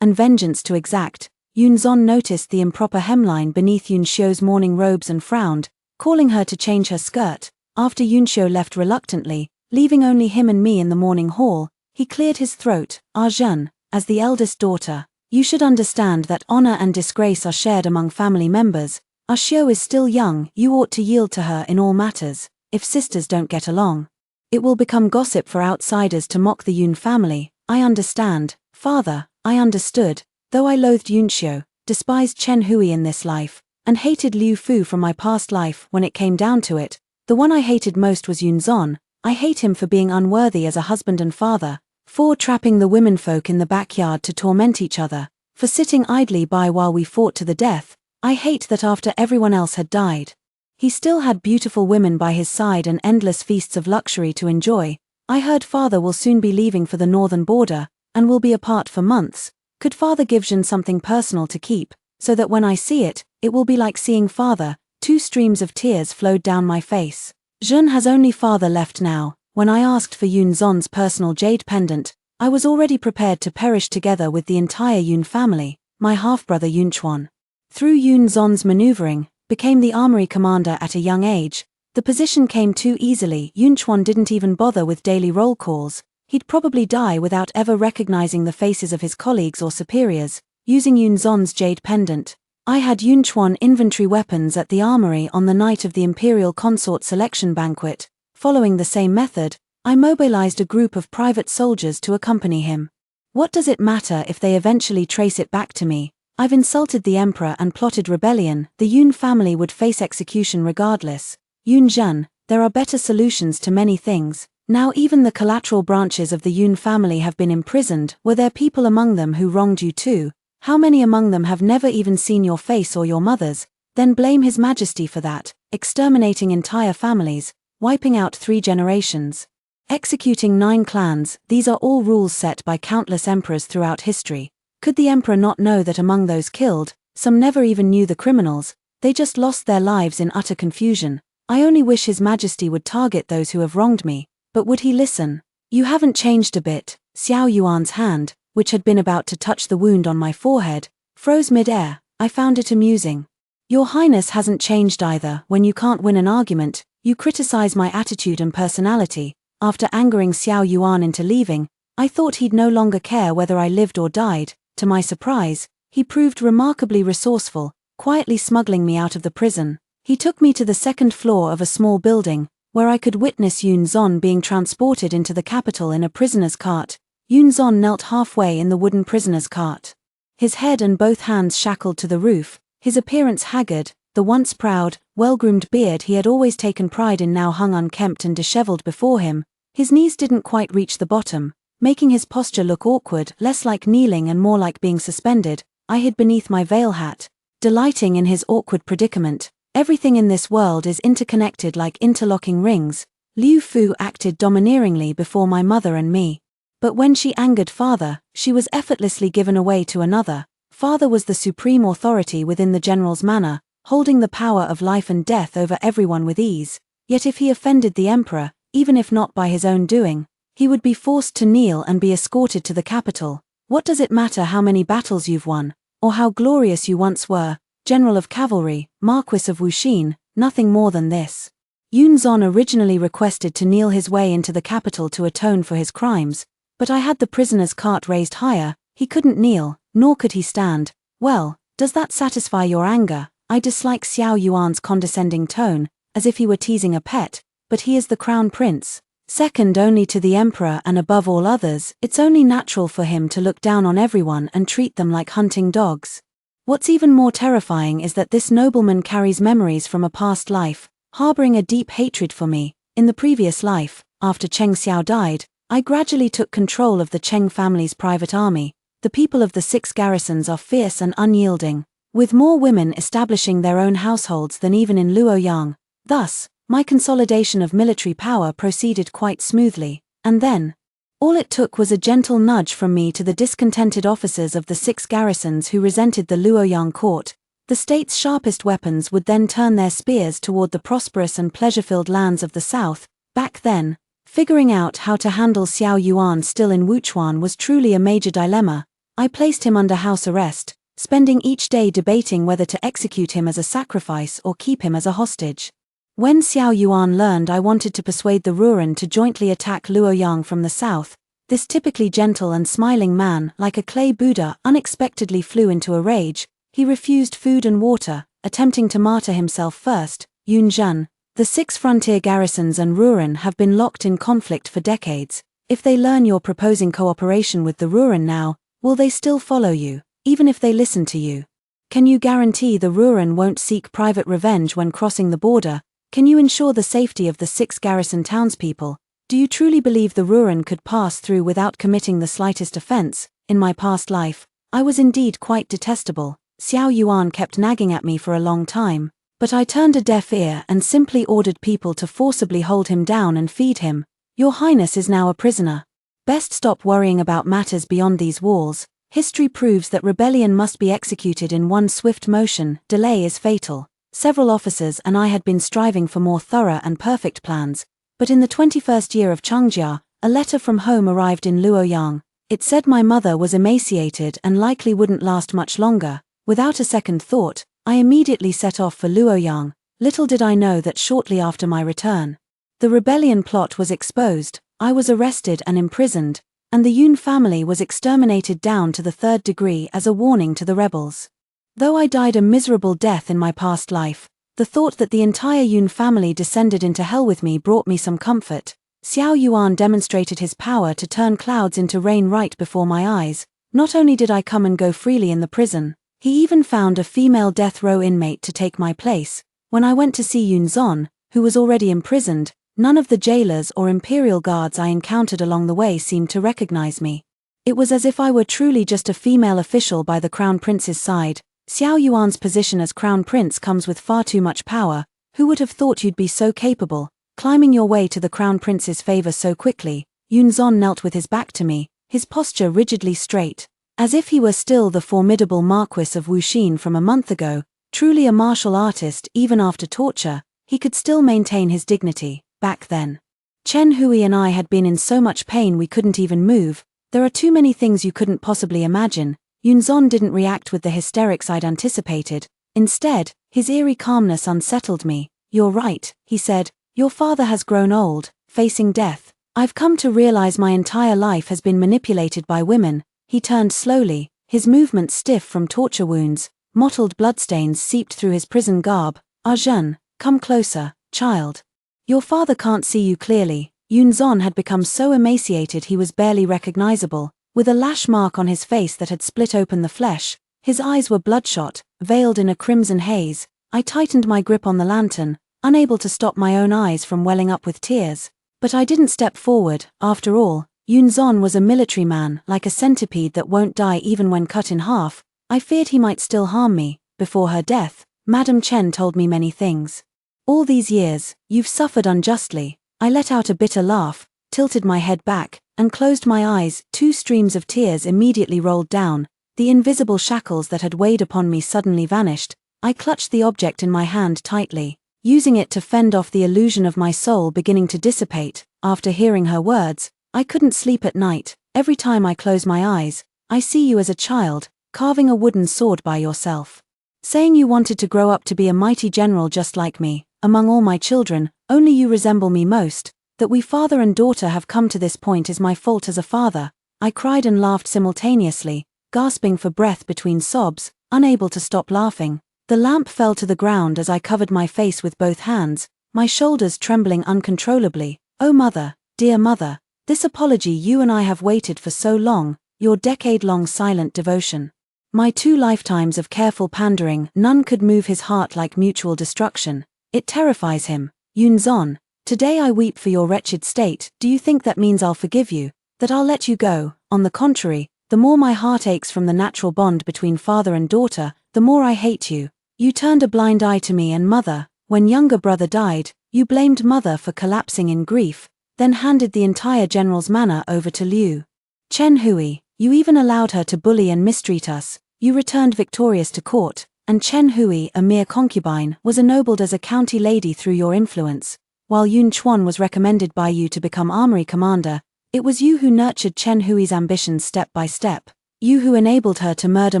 And vengeance to exact." Yun Zon noticed the improper hemline beneath Yun Xiu's mourning robes and frowned, calling her to change her skirt. After Yun Xiu left reluctantly, leaving only him and me in the mourning hall, he cleared his throat. "Zhen, as the eldest daughter, you should understand that honor and disgrace are shared among family members. Xiu is still young, you ought to yield to her in all matters. If sisters don't get along, it will become gossip for outsiders to mock the Yun family." "I understand, father." I understood, though I loathed Yun Xiu, despised Chen Hui in this life, and hated Liu Fu from my past life. When it came down to it, the one I hated most was Yun Zon. I hate him for being unworthy as a husband and father, for trapping the womenfolk in the backyard to torment each other, for sitting idly by while we fought to the death. I hate that after everyone else had died, he still had beautiful women by his side and endless feasts of luxury to enjoy. I heard father will soon be leaving for the northern border, and will be apart for months. Could father give Zhen something personal to keep, so that when I see it, it will be like seeing father? 2 streams of tears flowed down my face. Zhen has only father left now. When I asked for Yun Zon's personal jade pendant, I was already prepared to perish together with the entire Yun family. My half-brother Yun Chuan, through Yun Zon's maneuvering, became the armory commander at a young age. The position came too easily. Yun Chuan didn't even bother with daily roll calls. He'd probably die without ever recognizing the faces of his colleagues or superiors. Using Yun Zon's jade pendant, I had Yun Chuan inventory weapons at the armory on the night of the Imperial Consort selection banquet. Following the same method, I mobilized a group of private soldiers to accompany him. What does it matter if they eventually trace it back to me? I've insulted the emperor and plotted rebellion. The Yun family would face execution regardless. Yun Zhen, there are better solutions to many things. Now even the collateral branches of the Yun family have been imprisoned. Were there people among them who wronged you too? How many among them have never even seen your face or your mother's? Then blame His Majesty for that, exterminating entire families, wiping out 3 generations, executing 9 clans. These are all rules set by countless emperors throughout history. Could the emperor not know that among those killed, some never even knew the criminals? They just lost their lives in utter confusion. I only wish His Majesty would target those who have wronged me. But would he listen? "You haven't changed a bit." Xiao Yuan's hand, which had been about to touch the wound on my forehead, froze mid-air. I found it amusing. "Your Highness hasn't changed either. When you can't win an argument, you criticize my attitude and personality." After angering Xiao Yuan into leaving, I thought he'd no longer care whether I lived or died. To my surprise, he proved remarkably resourceful, quietly smuggling me out of the prison. He took me to the 2nd floor of a small building, where I could witness Yun Zon being transported into the capital in a prisoner's cart. Yun Zon knelt halfway in the wooden prisoner's cart, his head and both hands shackled to the roof, his appearance haggard. The once proud, well-groomed beard he had always taken pride in now hung unkempt and disheveled before him. His knees didn't quite reach the bottom, making his posture look awkward, less like kneeling and more like being suspended. I hid beneath my veil hat, delighting in his awkward predicament. Everything in this world is interconnected like interlocking rings. Liu Fu acted domineeringly before my mother and me. But when she angered father, she was effortlessly given away to another. Father was the supreme authority within the general's manor, holding the power of life and death over everyone with ease. Yet if he offended the emperor, even if not by his own doing, he would be forced to kneel and be escorted to the capital. What does it matter how many battles you've won, or how glorious you once were, General of Cavalry, Marquis of Wuxin, nothing more than this. Yunzon originally requested to kneel his way into the capital to atone for his crimes, but I had the prisoner's cart raised higher. He couldn't kneel, nor could he stand. Well, does that satisfy your anger? I dislike Xiao Yuan's condescending tone, as if he were teasing a pet, but he is the crown prince. Second only to the emperor and above all others, it's only natural for him to look down on everyone and treat them like hunting dogs. What's even more terrifying is that this nobleman carries memories from a past life, harboring a deep hatred for me. In the previous life, after Cheng Xiao died, I gradually took control of the Cheng family's private army. The people of the 6 garrisons are fierce and unyielding, with more women establishing their own households than even in Luoyang. Thus, my consolidation of military power proceeded quite smoothly, and then, all it took was a gentle nudge from me to the discontented officers of the 6 garrisons who resented the Luoyang court. The state's sharpest weapons would then turn their spears toward the prosperous and pleasure-filled lands of the south. Back then, figuring out how to handle Xiao Yuan still in Wuchuan was truly a major dilemma. I placed him under house arrest, spending each day debating whether to execute him as a sacrifice or keep him as a hostage. When Xiao Yuan learned I wanted to persuade the Ruren to jointly attack Luoyang from the south, this typically gentle and smiling man, like a clay Buddha, unexpectedly flew into a rage. He refused food and water, attempting to martyr himself first. Yunzhen, the 6 frontier garrisons and Ruren have been locked in conflict for decades. If they learn you're proposing cooperation with the Ruren now, will they still follow you, even if they listen to you? Can you guarantee the Ruren won't seek private revenge when crossing the border? Can you ensure the safety of the 6 garrison townspeople? Do you truly believe the Ruren could pass through without committing the slightest offense? In my past life, I was indeed quite detestable. Xiao Yuan kept nagging at me for a long time, but I turned a deaf ear and simply ordered people to forcibly hold him down and feed him. Your Highness is now a prisoner. Best stop worrying about matters beyond these walls. History proves that rebellion must be executed in one swift motion. Delay is fatal. Several officers and I had been striving for more thorough and perfect plans, but in the 21st year of Changjia, a letter from home arrived in Luoyang. It said my mother was emaciated and likely wouldn't last much longer. Without a second thought, I immediately set off for Luoyang. Little did I know that shortly after my return, the rebellion plot was exposed. I was arrested and imprisoned, and the Yun family was exterminated down to the 3rd degree as a warning to the rebels. Though I died a miserable death in my past life, the thought that the entire Yun family descended into hell with me brought me some comfort. Xiao Yuan demonstrated his power to turn clouds into rain right before my eyes. Not only did I come and go freely in the prison, he even found a female death row inmate to take my place. When I went to see Yunzon, who was already imprisoned, none of the jailers or imperial guards I encountered along the way seemed to recognize me. It was as if I were truly just a female official by the crown prince's side. Xiao Yuan's position as crown prince comes with far too much power. Who would have thought you'd be so capable, climbing your way to the crown prince's favor so quickly? Yunzon knelt with his back to me, his posture rigidly straight, as if he were still the formidable Marquis of Wuxin from a month ago. Truly a martial artist. Even after torture, he could still maintain his dignity. Back then, Chen Hui and I had been in so much pain we couldn't even move. There are too many things you couldn't possibly imagine. Yunzon didn't react with the hysterics I'd anticipated. Instead, his eerie calmness unsettled me. You're right, he said. Your father has grown old, facing death. I've come to realize my entire life has been manipulated by women. He turned slowly, his movements stiff from torture wounds. Mottled bloodstains seeped through his prison garb. Arjun, come closer, child. Your father can't see you clearly. Yunzon had become so emaciated he was barely recognizable, with a lash mark on his face that had split open the flesh. His eyes were bloodshot, veiled in a crimson haze. I tightened my grip on the lantern, unable to stop my own eyes from welling up with tears. But I didn't step forward. After all, Yunzon was a military man, like a centipede that won't die even when cut in half. I feared he might still harm me. Before her death, Madame Chen told me many things. All these years, you've suffered unjustly. I let out a bitter laugh, tilted my head back, and closed my eyes. 2 streams of tears immediately rolled down. The invisible shackles that had weighed upon me suddenly vanished. I clutched the object in my hand tightly, using it to fend off the illusion of my soul beginning to dissipate. After hearing her words, I couldn't sleep at night. Every time I close my eyes, I see you as a child, carving a wooden sword by yourself. Saying you wanted to grow up to be a mighty general just like me. Among all my children, only you resemble me most. That we father and daughter have come to this point is my fault as a father. I cried and laughed simultaneously, gasping for breath between sobs, unable to stop laughing. The lamp fell to the ground as I covered my face with both hands, my shoulders trembling uncontrollably. Oh mother, dear mother, this apology you and I have waited for so long, your decade-long silent devotion. My 2 lifetimes of careful pandering, none could move his heart like mutual destruction. It terrifies him. Yunzon, today I weep for your wretched state. Do you think that means I'll forgive you, that I'll let you go? On the contrary, the more my heart aches from the natural bond between father and daughter, the more I hate you. You turned a blind eye to me and mother. When younger brother died, you blamed mother for collapsing in grief, then handed the entire general's manor over to Liu Chen Hui. You even allowed her to bully and mistreat us. You returned victorious to court, and Chen Hui, a mere concubine, was ennobled as a county lady through your influence. While Yun Chuan was recommended by you to become armory commander, it was you who nurtured Chen Hui's ambitions step by step. You who enabled her to murder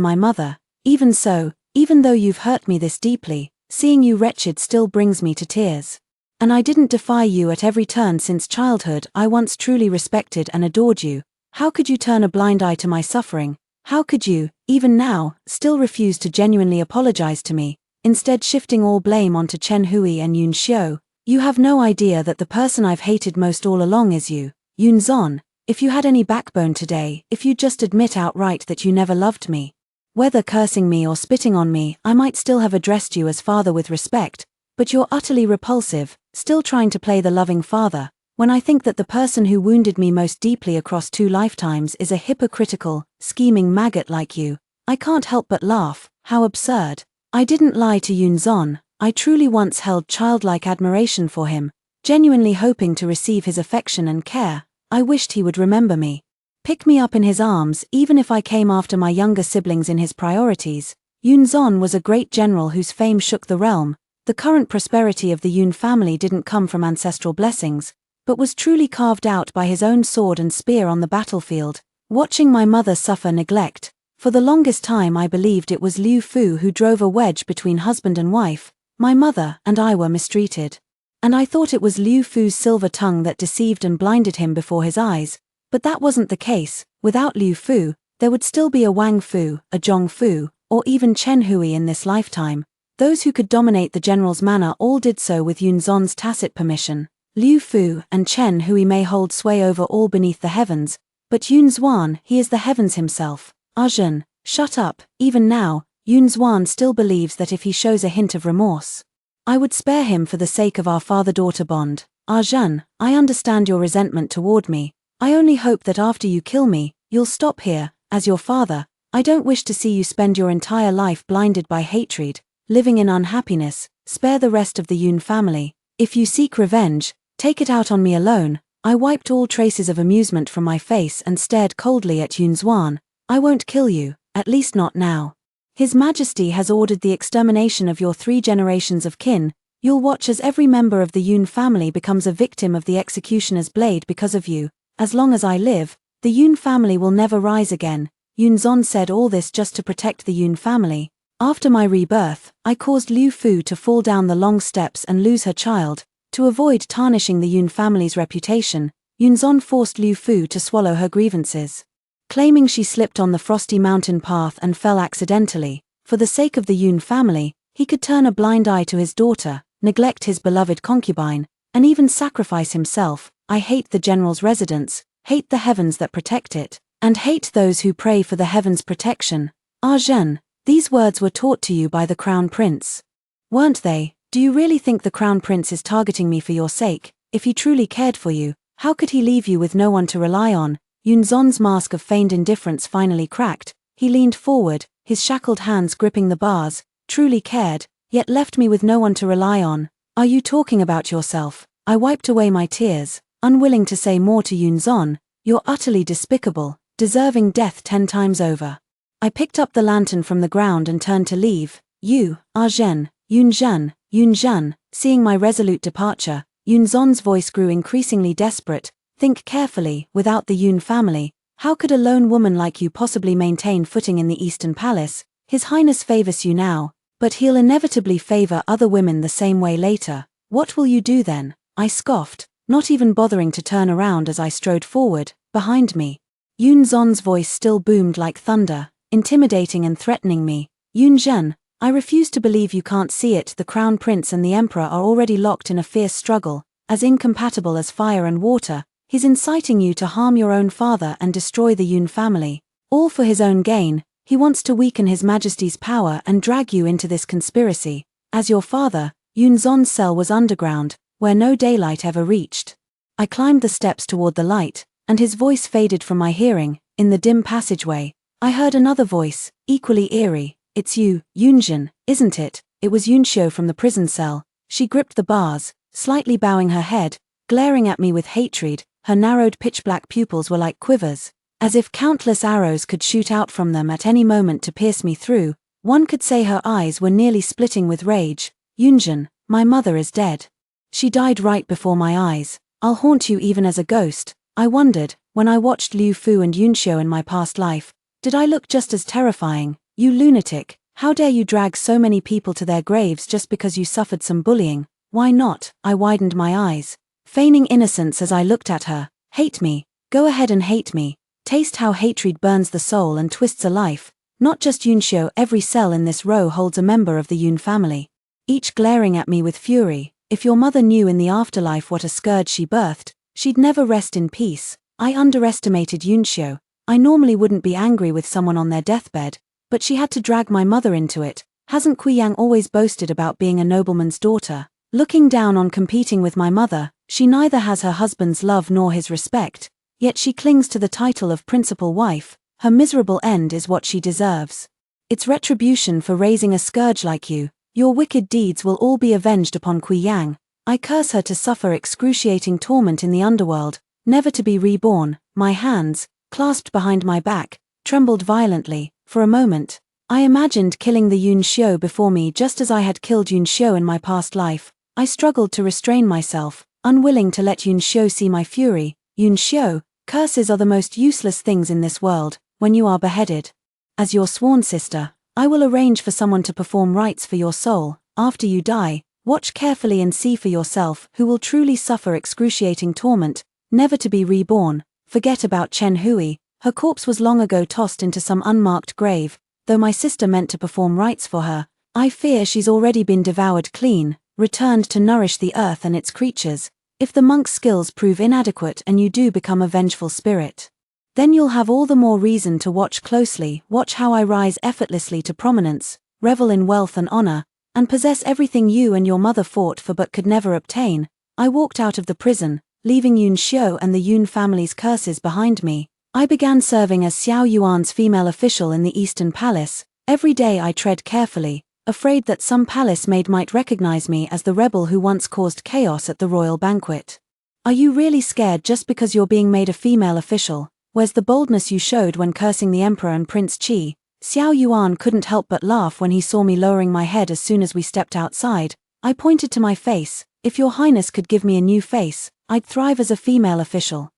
my mother. Even so, even though you've hurt me this deeply, seeing you wretched still brings me to tears. And I didn't defy you at every turn since childhood. I once truly respected and adored you. How could you turn a blind eye to my suffering? How could you, even now, still refuse to genuinely apologize to me, instead shifting all blame onto Chen Hui and Yun Xiu? You have no idea that the person I've hated most all along is you. Yun Zon, if you had any backbone today, if you'd just admit outright that you never loved me. Whether cursing me or spitting on me, I might still have addressed you as father with respect, but you're utterly repulsive, still trying to play the loving father. When I think that the person who wounded me most deeply across 2 lifetimes is a hypocritical, scheming maggot like you, I can't help but laugh. How absurd. I didn't lie to Yun Zon. I truly once held childlike admiration for him, genuinely hoping to receive his affection and care. I wished he would remember me. Pick me up in his arms, even if I came after my younger siblings in his priorities. Yun Zon was a great general whose fame shook the realm. The current prosperity of the Yun family didn't come from ancestral blessings, but was truly carved out by his own sword and spear on the battlefield. Watching my mother suffer neglect, for the longest time I believed it was Liu Fu who drove a wedge between husband and wife. My mother and I were mistreated. And I thought it was Liu Fu's silver tongue that deceived and blinded him before his eyes. But that wasn't the case. Without Liu Fu, there would still be a Wang Fu, a Zhong Fu, or even Chen Hui in this lifetime. Those who could dominate the general's manor all did so with Yun Zon's tacit permission. Liu Fu and Chen Hui may hold sway over all beneath the heavens, but Yun Zuan, he is the heavens himself. Arjun, shut up. Even now, Yun Zuan still believes that if he shows a hint of remorse, I would spare him for the sake of our father-daughter bond. Arjun, I understand your resentment toward me. I only hope that after you kill me, you'll stop here. As your father, I don't wish to see you spend your entire life blinded by hatred, living in unhappiness. Spare the rest of the Yun family. If you seek revenge, take it out on me alone. I wiped all traces of amusement from my face and stared coldly at Yun Zuan. I won't kill you, at least not now. His Majesty has ordered the extermination of your 3 generations of kin. You'll watch as every member of the Yun family becomes a victim of the executioner's blade because of you. As long as I live, the Yun family will never rise again. Yun Zon said all this just to protect the Yun family. After my rebirth, I caused Liu Fu to fall down the long steps and lose her child. To avoid tarnishing the Yun family's reputation, Yun Zon forced Liu Fu to swallow her grievances. Claiming she slipped on the frosty mountain path and fell accidentally, for the sake of the Yun family, he could turn a blind eye to his daughter, neglect his beloved concubine, and even sacrifice himself. I hate the general's residence, hate the heavens that protect it, and hate those who pray for the heavens' protection. Arjun, these words were taught to you by the Crown Prince. Weren't they? Do you really think the Crown Prince is targeting me for your sake? If he truly cared for you, how could he leave you with no one to rely on? Yun Zon's mask of feigned indifference finally cracked. He leaned forward, his shackled hands gripping the bars. Truly cared, yet left me with no one to rely on. Are you talking about yourself? I wiped away my tears, unwilling to say more to Yun Zon. You're utterly despicable, deserving death 10 times over. I picked up the lantern from the ground and turned to leave. You, Arjen, Yunzhan, Yunzhan. Seeing my resolute departure, Yunzhan's voice grew increasingly desperate. Think carefully, without the Yun family, how could a lone woman like you possibly maintain footing in the Eastern Palace? His Highness favors you now, but he'll inevitably favor other women the same way later. What will you do then? I scoffed, not even bothering to turn around as I strode forward. Behind me, Yunzhan's voice still boomed like thunder, intimidating and threatening me. Yunzhan, I refuse to believe you can't see it. The Crown Prince and the Emperor are already locked in a fierce struggle, as incompatible as fire and water. He's inciting you to harm your own father and destroy the Yun family. All for his own gain. He wants to weaken His Majesty's power and drag you into this conspiracy. As your father, Yunzhan's cell was underground, where no daylight ever reached. I climbed the steps toward the light, and his voice faded from my hearing. In the dim passageway, I heard another voice, equally eerie. It's you, Yunzhan, isn't it? It was Yunxiu from the prison cell. She gripped the bars, slightly bowing her head, glaring at me with hatred. Her narrowed pitch-black pupils were like quivers, as if countless arrows could shoot out from them at any moment to pierce me through. One could say her eyes were nearly splitting with rage. Yunzhan, my mother is dead. She died right before my eyes. I'll haunt you even as a ghost. I wondered, when I watched Liu Fu and Yunxiu in my past life, did I look just as terrifying? You lunatic, how dare you drag so many people to their graves just because you suffered some bullying? Why not? I widened my eyes, feigning innocence as I looked at her. Hate me, go ahead and hate me. Taste how hatred burns the soul and twists a life. Not just Yunxiu, every cell in this row holds a member of the Yun family, each glaring at me with fury. If your mother knew in the afterlife what a scourge she birthed, she'd never rest in peace. I underestimated Yunxiu. I normally wouldn't be angry with someone on their deathbed, but she had to drag my mother into it. Hasn't Guiyang always boasted about being a nobleman's daughter? Looking down on competing with my mother, she neither has her husband's love nor his respect, yet she clings to the title of principal wife. Her miserable end is what she deserves. It's retribution for raising a scourge like you. Your wicked deeds will all be avenged upon Guiyang. I curse her to suffer excruciating torment in the underworld, never to be reborn. My hands, clasped behind my back, trembled violently. For a moment, I imagined killing the Yunxiu before me just as I had killed Yunxiu in my past life. I struggled to restrain myself, unwilling to let Yunxiu see my fury. Yunxiu, curses are the most useless things in this world. When you are beheaded, as your sworn sister, I will arrange for someone to perform rites for your soul. After you die, watch carefully and see for yourself who will truly suffer excruciating torment, never to be reborn. Forget about Chen Hui, her corpse was long ago tossed into some unmarked grave. Though my sister meant to perform rites for her, I fear she's already been devoured clean, returned to nourish the earth and its creatures. If the monk's skills prove inadequate and you do become a vengeful spirit, then you'll have all the more reason to watch closely. Watch how I rise effortlessly to prominence, revel in wealth and honor, and possess everything you and your mother fought for but could never obtain. I walked out of the prison, leaving Yunxiu and the Yun family's curses behind me. I began serving as Xiao Yuan's female official in the Eastern Palace. Every day I tread carefully, afraid that some palace maid might recognize me as the rebel who once caused chaos at the royal banquet. Are you really scared just because you're being made a female official? Where's the boldness you showed when cursing the Emperor and Prince Qi? Xiao Yuan couldn't help but laugh when he saw me lowering my head as soon as we stepped outside. I pointed to my face. If your highness could give me a new face, I'd thrive as a female official.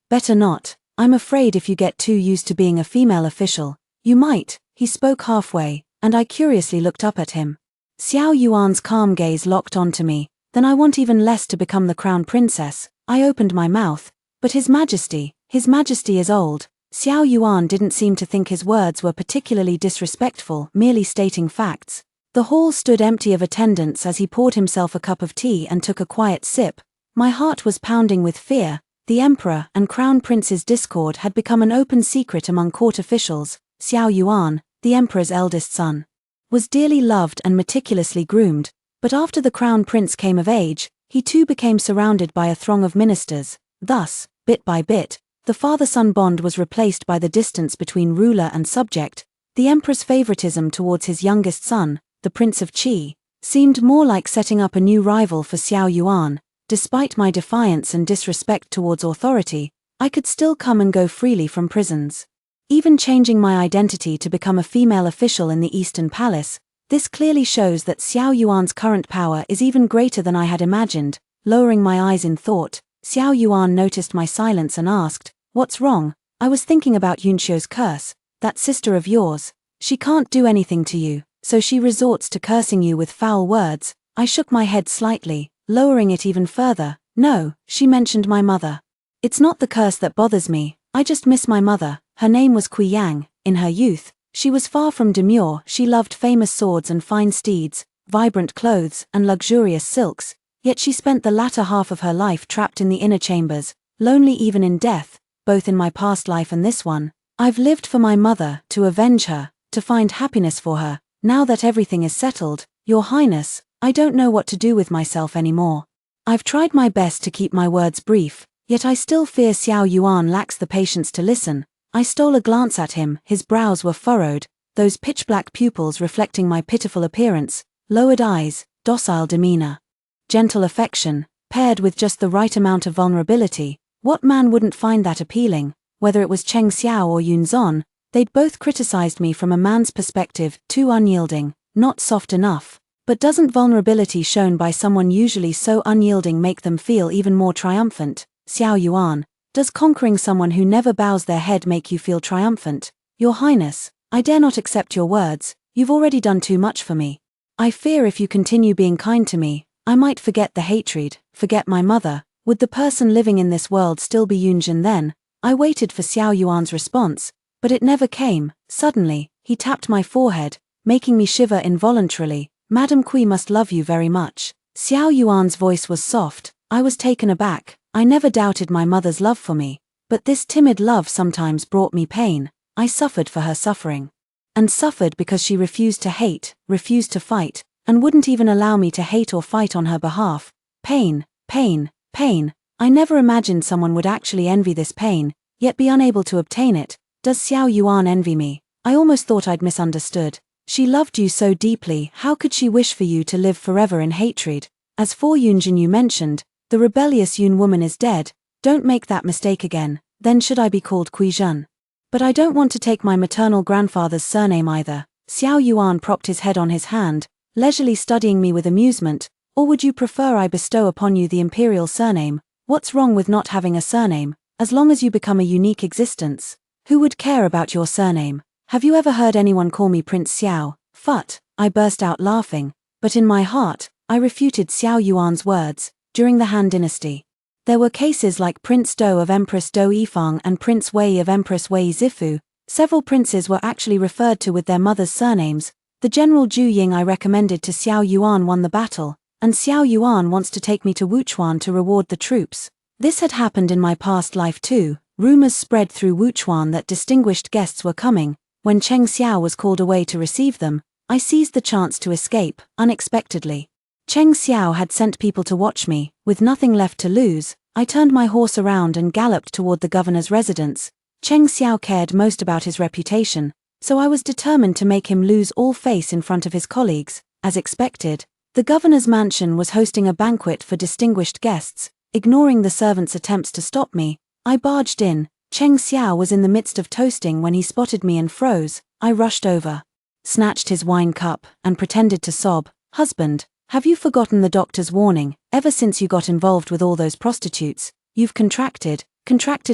Better not. I'm afraid if you get too used to being a female official, you might. He spoke halfway, and I curiously looked up at him. Xiao Yuan's calm gaze locked onto me. Then I want even less to become the crown princess. I opened my mouth. But His Majesty is old. Xiao Yuan didn't seem to think his words were particularly disrespectful, merely stating facts. The hall stood empty of attendants as he poured himself a cup of tea and took a quiet sip. My heart was pounding with fear. The Emperor and Crown Prince's discord had become an open secret among court officials. Xiao Yuan, the Emperor's eldest son, was dearly loved and meticulously groomed, but after the Crown Prince came of age, he too became surrounded by a throng of ministers. Thus, bit by bit, the father-son bond was replaced by the distance between ruler and subject. The Emperor's favoritism towards his youngest son, the Prince of Qi, seemed more like setting up a new rival for Xiao Yuan. Despite my defiance and disrespect towards authority, I could still come and go freely from prisons. even changing my identity to become a female official in the Eastern Palace. This clearly shows that Xiao Yuan's current power is even greater than I had imagined. Lowering my eyes in thought, Xiao Yuan noticed my silence and asked, "What's wrong?" "I was thinking about Yunxiu's curse. That sister of yours. She can't do anything to you, so she resorts to cursing you with foul words." I shook my head slightly, lowering it even further. "No, she mentioned my mother. It's not the curse that bothers me, I just miss my mother. Her name was Kui Yang. In her youth, she was far from demure. She loved famous swords and fine steeds, vibrant clothes and luxurious silks, yet she spent the latter half of her life trapped in the inner chambers, lonely even in death, both in my past life and this one. I've lived for my mother, to avenge her, to find happiness for her. Now that everything is settled, Your Highness, I don't know what to do with myself anymore." I've tried my best to keep my words brief, yet I still fear Xiao Yuan lacks the patience to listen. I stole a glance at him. His brows were furrowed, those pitch-black pupils reflecting my pitiful appearance, lowered eyes, docile demeanor, gentle affection, paired with just the right amount of vulnerability. What man wouldn't find that appealing? Whether it was Cheng Xiao or Yun Zon, they'd both criticized me from a man's perspective, too unyielding, not soft enough. But doesn't vulnerability shown by someone usually so unyielding make them feel even more triumphant? Xiao Yuan, does conquering someone who never bows their head make you feel triumphant? Your Highness, I dare not accept your words. You've already done too much for me. I fear if you continue being kind to me, I might forget the hatred, forget my mother. Would the person living in this world still be Yunjin then? I waited for Xiao Yuan's response, but it never came. Suddenly, he tapped my forehead, making me shiver involuntarily. "Madam Kui must love you very much." Xiao Yuan's voice was soft. I was taken aback. I never doubted my mother's love for me, but this timid love sometimes brought me pain. I suffered for her suffering. And suffered because she refused to hate, refused to fight, and wouldn't even allow me to hate or fight on her behalf. Pain, pain, pain. I never imagined someone would actually envy this pain, yet be unable to obtain it. Does Xiao Yuan envy me? I almost thought I'd misunderstood. She loved you so deeply, how could she wish for you to live forever in hatred? As for Yunjin, you mentioned, the rebellious Yun woman is dead. Don't make that mistake again. Then should I be called Kui Zhen? But I don't want to take my maternal grandfather's surname either. Xiao Yuan propped his head on his hand, leisurely studying me with amusement. Or would you prefer I bestow upon you the imperial surname? What's wrong with not having a surname, as long as you become a unique existence? Who would care about your surname? Have you ever heard anyone call me Prince Xiao? Phut! I burst out laughing, but in my heart, I refuted Xiao Yuan's words. During the Han Dynasty, there were cases like Prince Do of Empress Do Yifang and Prince Wei of Empress Wei Zifu. Several princes were actually referred to with their mother's surnames. The General Zhu Ying I recommended to Xiao Yuan won the battle, and Xiao Yuan wants to take me to Wuchuan to reward the troops. This had happened in my past life too. Rumors spread through Wuchuan that distinguished guests were coming. When Cheng Xiao was called away to receive them, I seized the chance to escape, unexpectedly. Cheng Xiao had sent people to watch me. With nothing left to lose, I turned my horse around and galloped toward the governor's residence. Cheng Xiao cared most about his reputation, so I was determined to make him lose all face in front of his colleagues. As expected, the governor's mansion was hosting a banquet for distinguished guests. Ignoring the servants' attempts to stop me, I barged in. Cheng Xiao was in the midst of toasting when he spotted me and froze. I rushed over, snatched his wine cup, and pretended to sob. "Husband, have you forgotten the doctor's warning? Ever since you got involved with all those prostitutes, you've contracted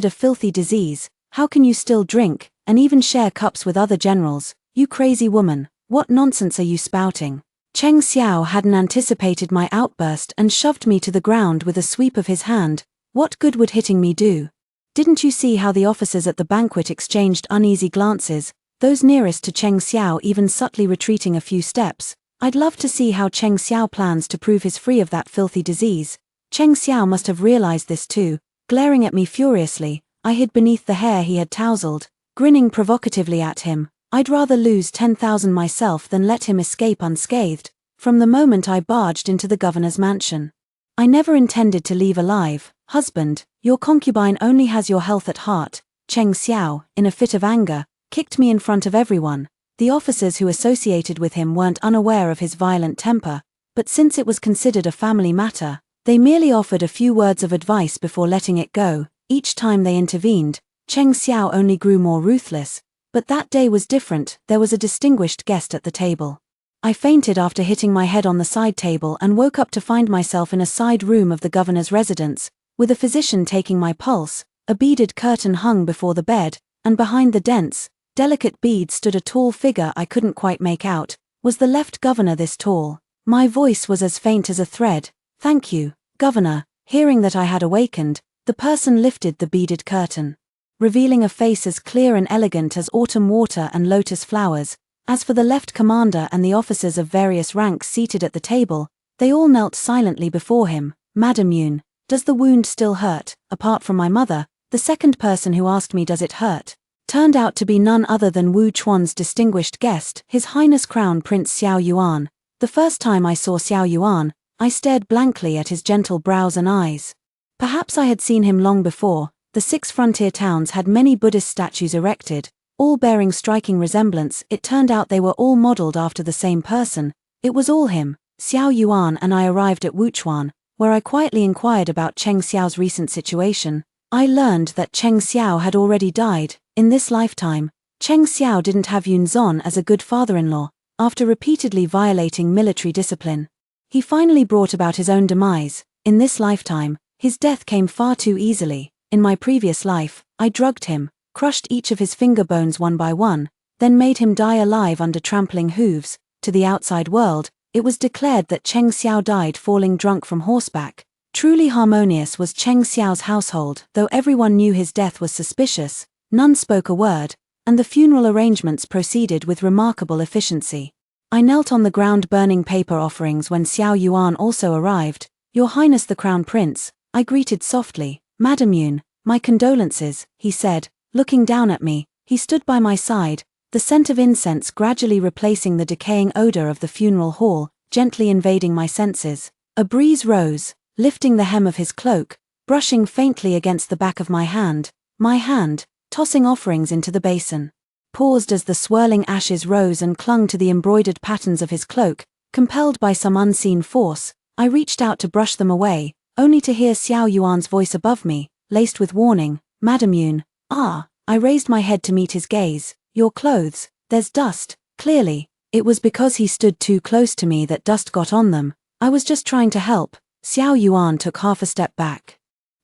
a filthy disease. How can you still drink, and even share cups with other generals? You crazy woman, what nonsense are you spouting?" Cheng Xiao hadn't anticipated my outburst and shoved me to the ground with a sweep of his hand. What good would hitting me do? Didn't you see how the officers at the banquet exchanged uneasy glances, those nearest to Cheng Xiao even subtly retreating a few steps? I'd love to see how Cheng Xiao plans to prove he's free of that filthy disease. Cheng Xiao must have realized this too. Glaring at me furiously, I hid beneath the hair he had tousled, grinning provocatively at him. I'd rather lose 10,000 myself than let him escape unscathed. From the moment I barged into the governor's mansion, I never intended to leave alive. "Husband, your concubine only has your health at heart." Cheng Xiao, in a fit of anger, kicked me in front of everyone. The officers who associated with him weren't unaware of his violent temper, but since it was considered a family matter, they merely offered a few words of advice before letting it go. Each time they intervened, Cheng Xiao only grew more ruthless. But that day was different. There was a distinguished guest at the table. I fainted after hitting my head on the side table and woke up to find myself in a side room of the governor's residence, with a physician taking my pulse. A beaded curtain hung before the bed, and behind the dense, delicate beads stood a tall figure I couldn't quite make out. Was the left governor this tall? My voice was as faint as a thread. "Thank you, governor." Hearing that I had awakened, the person lifted the beaded curtain, revealing a face as clear and elegant as autumn water and lotus flowers. As for the left commander and the officers of various ranks seated at the table, they all knelt silently before him. "Madam Yun, does the wound still hurt?" Apart from my mother, the second person who asked me does it hurt turned out to be none other than Wu Chuan's distinguished guest, His Highness Crown Prince Xiao Yuan. The first time I saw Xiao Yuan, I stared blankly at his gentle brows and eyes. Perhaps I had seen him long before. The 6 frontier towns had many Buddhist statues erected, all bearing striking resemblance. It turned out they were all modeled after the same person. It was all him. Xiao Yuan and I arrived at Wuchuan, where I quietly inquired about Cheng Xiao's recent situation. I learned that Cheng Xiao had already died. In this lifetime, Cheng Xiao didn't have Yunzon as a good father-in-law. After repeatedly violating military discipline, he finally brought about his own demise. In this lifetime, his death came far too easily. In my previous life, I drugged him, crushed each of his finger bones one by one, then made him die alive under trampling hooves. To the outside world, it was declared that Cheng Xiao died falling drunk from horseback. Truly harmonious was Cheng Xiao's household. Though everyone knew his death was suspicious, none spoke a word, and the funeral arrangements proceeded with remarkable efficiency. I knelt on the ground burning paper offerings when Xiao Yuan also arrived. "Your Highness the Crown Prince," I greeted softly. "Madam Yun, my condolences," he said, looking down at me. He stood by my side, the scent of incense gradually replacing the decaying odor of the funeral hall, gently invading my senses. A breeze rose, lifting the hem of his cloak, brushing faintly against the back of my hand, tossing offerings into the basin. Paused as the swirling ashes rose and clung to the embroidered patterns of his cloak. Compelled by some unseen force, I reached out to brush them away, only to hear Xiao Yuan's voice above me, laced with warning. "Madam Yun." "Ah." I raised my head to meet his gaze. "Your clothes, there's dust." Clearly, it was because he stood too close to me that dust got on them. "I was just trying to help." Xiao Yuan took half a step back.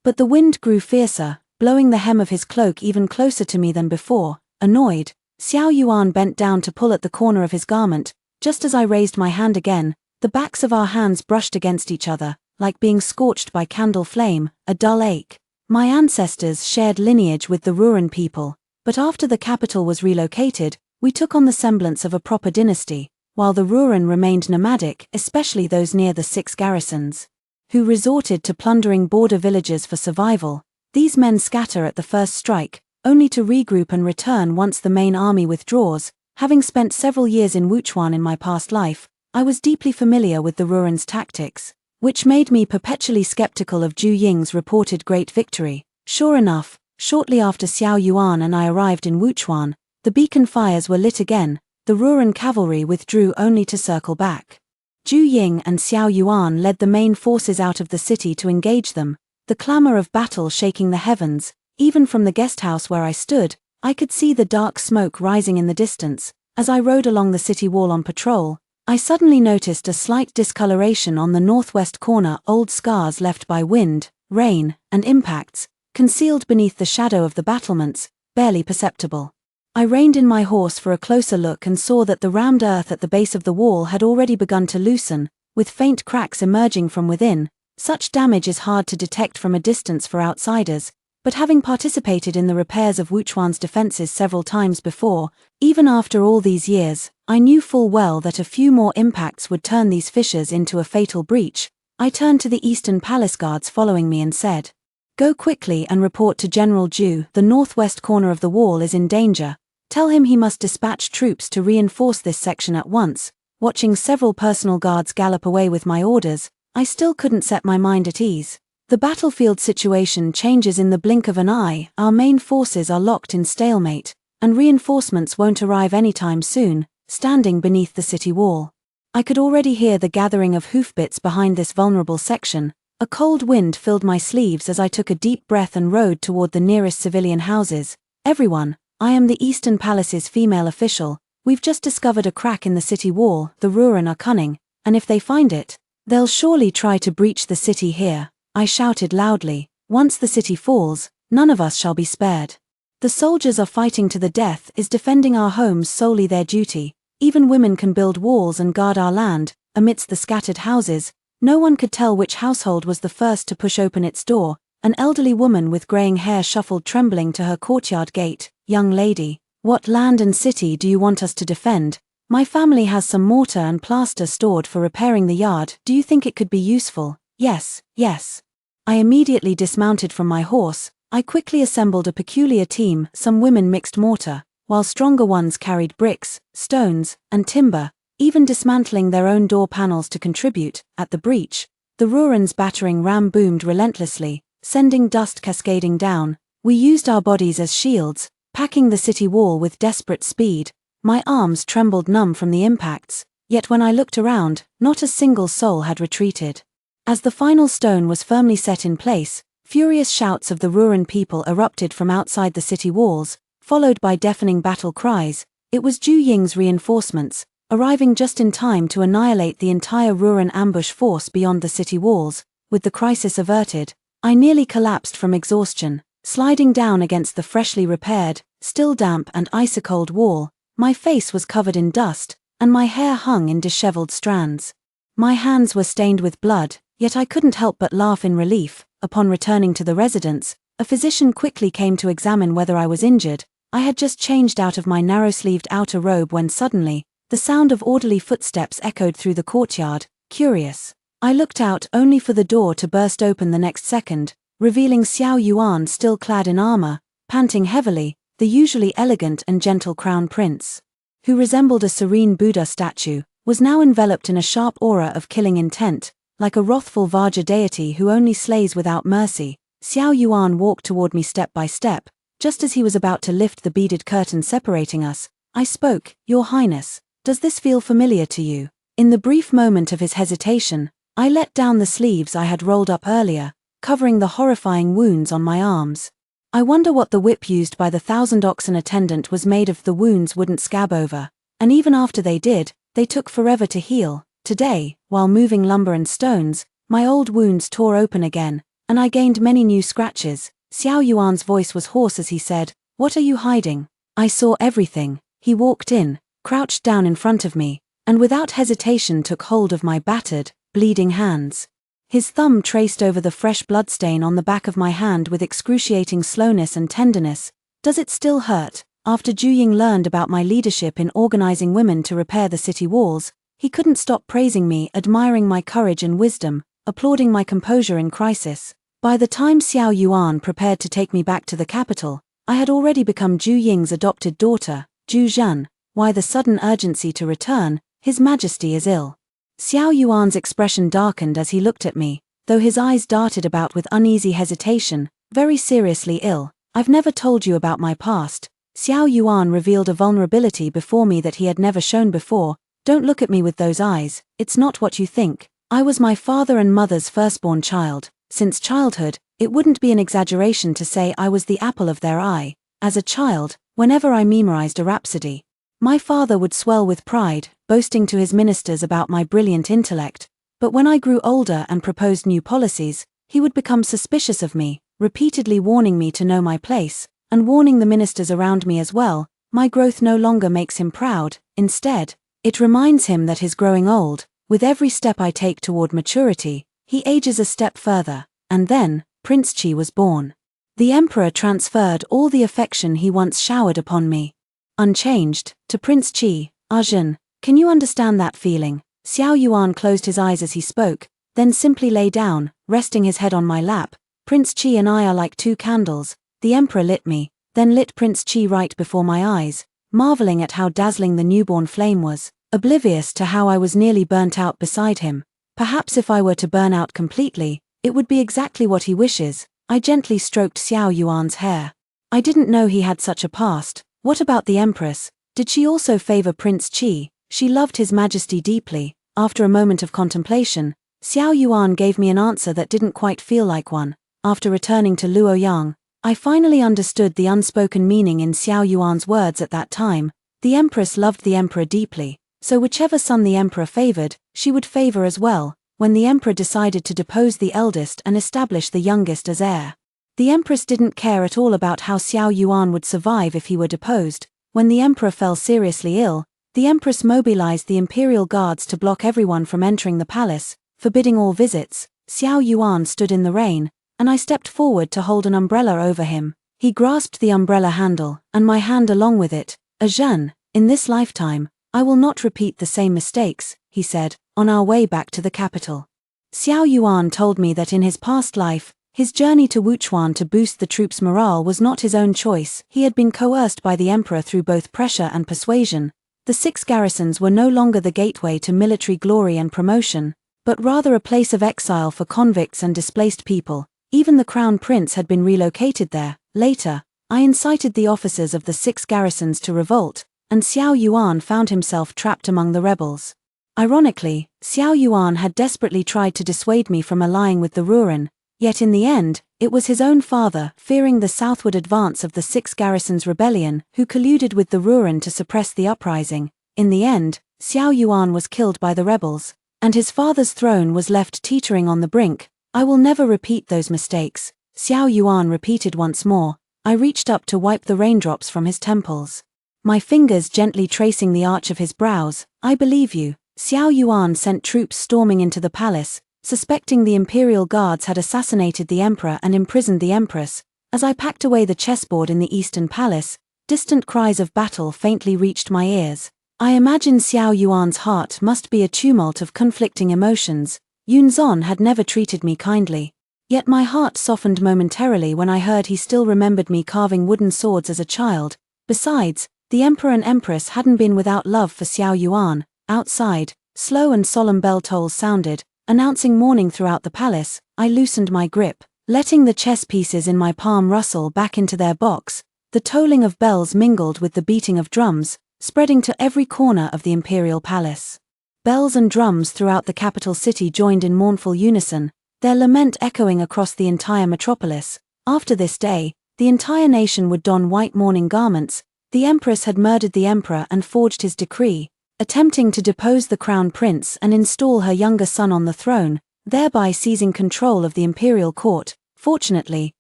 But the wind grew fiercer, blowing the hem of his cloak even closer to me than before. Annoyed, Xiao Yuan bent down to pull at the corner of his garment. Just as I raised my hand again, the backs of our hands brushed against each other, like being scorched by candle flame. A dull ache. My ancestors shared lineage with the Ruran people, but after the capital was relocated, we took on the semblance of a proper dynasty, while the Ruran remained nomadic, especially those near the 6 garrisons, who resorted to plundering border villages for survival. These men scatter at the first strike, only to regroup and return once the main army withdraws. Having spent several years in Wuchuan in my past life, I was deeply familiar with the Ruran's tactics, which made me perpetually skeptical of Zhu Ying's reported great victory. Sure enough, shortly after Xiao Yuan and I arrived in Wuchuan, the beacon fires were lit again. The Ruran cavalry withdrew only to circle back. Zhu Ying and Xiao Yuan led the main forces out of the city to engage them, the clamor of battle shaking the heavens. Even from the guest house where I stood, I could see the dark smoke rising in the distance. As I rode along the city wall on patrol, I suddenly noticed a slight discoloration on the northwest corner, old scars left by wind, rain, and impacts, concealed beneath the shadow of the battlements, barely perceptible. I reined in my horse for a closer look and saw that the rammed earth at the base of the wall had already begun to loosen, with faint cracks emerging from within. Such damage is hard to detect from a distance for outsiders, but having participated in the repairs of Wuchuan's defenses several times before, even after all these years, I knew full well that a few more impacts would turn these fissures into a fatal breach. I turned to the eastern palace guards following me and said, "Go quickly and report to General Zhu. The northwest corner of the wall is in danger. Tell him he must dispatch troops to reinforce this section at once." Watching several personal guards gallop away with my orders, I still couldn't set my mind at ease. The battlefield situation changes in the blink of an eye. Our main forces are locked in stalemate, and reinforcements won't arrive anytime soon. Standing beneath the city wall, I could already hear the gathering of hoofbeats behind this vulnerable section. A cold wind filled my sleeves as I took a deep breath and rode toward the nearest civilian houses. Everyone, I am the Eastern Palace's female official. We've just discovered a crack in the city wall. The Ruren are cunning, and if they find it, they'll surely try to breach the city here. I shouted loudly. Once the city falls, none of us shall be spared. The soldiers are fighting to the death. Is defending our homes solely their duty? Even women can build walls and guard our land. Amidst the scattered houses, no one could tell which household was the first to push open its door. An elderly woman with graying hair shuffled trembling to her courtyard gate. Young lady, what land and city do you want us to defend? My family has some mortar and plaster stored for repairing the yard. Do you think it could be useful? Yes, yes. I immediately dismounted from my horse. I quickly assembled a peculiar team. Some women mixed mortar, while stronger ones carried bricks, stones, and timber, even dismantling their own door panels to contribute. At the breach, the Ruren's battering ram boomed relentlessly, sending dust cascading down. We used our bodies as shields, packing the city wall with desperate speed. My arms trembled numb from the impacts, yet when I looked around, not a single soul had retreated. As the final stone was firmly set in place, furious shouts of the Ruren people erupted from outside the city walls, followed by deafening battle cries. It was Zhu Ying's reinforcements, arriving just in time to annihilate the entire Ruren ambush force beyond the city walls. With the crisis averted, I nearly collapsed from exhaustion, sliding down against the freshly repaired, still damp and icy-cold wall. My face was covered in dust, and my hair hung in disheveled strands. My hands were stained with blood, yet I couldn't help but laugh in relief. Upon returning to the residence, a physician quickly came to examine whether I was injured. I had just changed out of my narrow-sleeved outer robe when suddenly, the sound of orderly footsteps echoed through the courtyard. Curious, I looked out only for the door to burst open the next second, revealing Xiao Yuan still clad in armor, panting heavily, the usually elegant and gentle crown prince, who resembled a serene Buddha statue, was now enveloped in a sharp aura of killing intent. Like a wrathful Vajra deity who only slays without mercy, Xiao Yuan walked toward me step by step. Just as he was about to lift the beaded curtain separating us, I spoke. Your Highness, does this feel familiar to you? In the brief moment of his hesitation, I let down the sleeves I had rolled up earlier, covering the horrifying wounds on my arms. I wonder what the whip used by the 1,000 oxen attendant was made of. The wounds wouldn't scab over, and even after they did, they took forever to heal. Today, while moving lumber and stones, my old wounds tore open again, and I gained many new scratches. Xiao Yuan's voice was hoarse as he said, "What are you hiding?" I saw everything. He walked in, crouched down in front of me, and without hesitation took hold of my battered, bleeding hands. His thumb traced over the fresh bloodstain on the back of my hand with excruciating slowness and tenderness. "Does it still hurt?" After Zhu Ying learned about my leadership in organizing women to repair the city walls, he couldn't stop praising me, admiring my courage and wisdom, applauding my composure in crisis. By the time Xiao Yuan prepared to take me back to the capital, I had already become Zhu Ying's adopted daughter. "Zhu Zhan, why the sudden urgency to return? His Majesty is ill." Xiao Yuan's expression darkened as he looked at me, though his eyes darted about with uneasy hesitation. "Very seriously ill. I've never told you about my past." Xiao Yuan revealed a vulnerability before me that he had never shown before. "Don't look at me with those eyes. It's not what you think. I was my father and mother's firstborn child. Since childhood, it wouldn't be an exaggeration to say I was the apple of their eye. As a child, whenever I memorized a rhapsody, my father would swell with pride, boasting to his ministers about my brilliant intellect. But when I grew older and proposed new policies, he would become suspicious of me, repeatedly warning me to know my place, and warning the ministers around me as well. My growth no longer makes him proud. Instead, it reminds him that he's growing old. With every step I take toward maturity, he ages a step further. And then, Prince Qi was born. The emperor transferred all the affection he once showered upon me, unchanged, to Prince Qi. "Arjun, can you understand that feeling?" Xiao Yuan closed his eyes as he spoke, then simply lay down, resting his head on my lap. "Prince Qi and I are like two candles." The emperor lit me, then lit Prince Qi right before my eyes, marveling at how dazzling the newborn flame was, oblivious to how I was nearly burnt out beside him. Perhaps if I were to burn out completely, it would be exactly what he wishes. I gently stroked Xiao Yuan's hair. I didn't know he had such a past. What about the Empress? Did she also favor Prince Qi? She loved His Majesty deeply. After a moment of contemplation, Xiao Yuan gave me an answer that didn't quite feel like one. After returning to Luoyang, I finally understood the unspoken meaning in Xiao Yuan's words at that time. The empress loved the emperor deeply, so whichever son the emperor favored, she would favor as well. When the emperor decided to depose the eldest and establish the youngest as heir, the empress didn't care at all about how Xiao Yuan would survive if he were deposed. When the emperor fell seriously ill, the empress mobilized the imperial guards to block everyone from entering the palace, forbidding all visits. Xiao Yuan stood in the rain, and I stepped forward to hold an umbrella over him. He grasped the umbrella handle, and my hand along with it. "Jeanne, in this lifetime, I will not repeat the same mistakes," he said, on our way back to the capital. Xiao Yuan told me that in his past life, his journey to Wuchuan to boost the troops' morale was not his own choice. He had been coerced by the emperor through both pressure and persuasion. The 6 garrisons were no longer the gateway to military glory and promotion, but rather a place of exile for convicts and displaced people. Even the crown prince had been relocated there. Later, I incited the officers of the 6 garrisons to revolt, and Xiao Yuan found himself trapped among the rebels. Ironically, Xiao Yuan had desperately tried to dissuade me from allying with the Ruren, yet in the end, it was his own father, fearing the southward advance of the 6 garrisons' rebellion, who colluded with the Ruren to suppress the uprising. In the end, Xiao Yuan was killed by the rebels, and his father's throne was left teetering on the brink. "I will never repeat those mistakes," Xiao Yuan repeated once more. I reached up to wipe the raindrops from his temples, my fingers gently tracing the arch of his brows. "I believe you." Xiao Yuan sent troops storming into the palace, suspecting the imperial guards had assassinated the emperor and imprisoned the empress. As I packed away the chessboard in the eastern palace, distant cries of battle faintly reached my ears. I imagined Xiao Yuan's heart must be a tumult of conflicting emotions. Yunzon had never treated me kindly. Yet my heart softened momentarily when I heard he still remembered me carving wooden swords as a child. Besides, the emperor and empress hadn't been without love for Xiao Yuan. Outside, slow and solemn bell tolls sounded, announcing morning throughout the palace. I loosened my grip, letting the chess pieces in my palm rustle back into their box. The tolling of bells mingled with the beating of drums, spreading to every corner of the imperial palace. Bells and drums throughout the capital city joined in mournful unison, their lament echoing across the entire metropolis. After this day, the entire nation would don white mourning garments. The empress had murdered the emperor and forged his decree, attempting to depose the crown prince and install her younger son on the throne, thereby seizing control of the imperial court. Fortunately,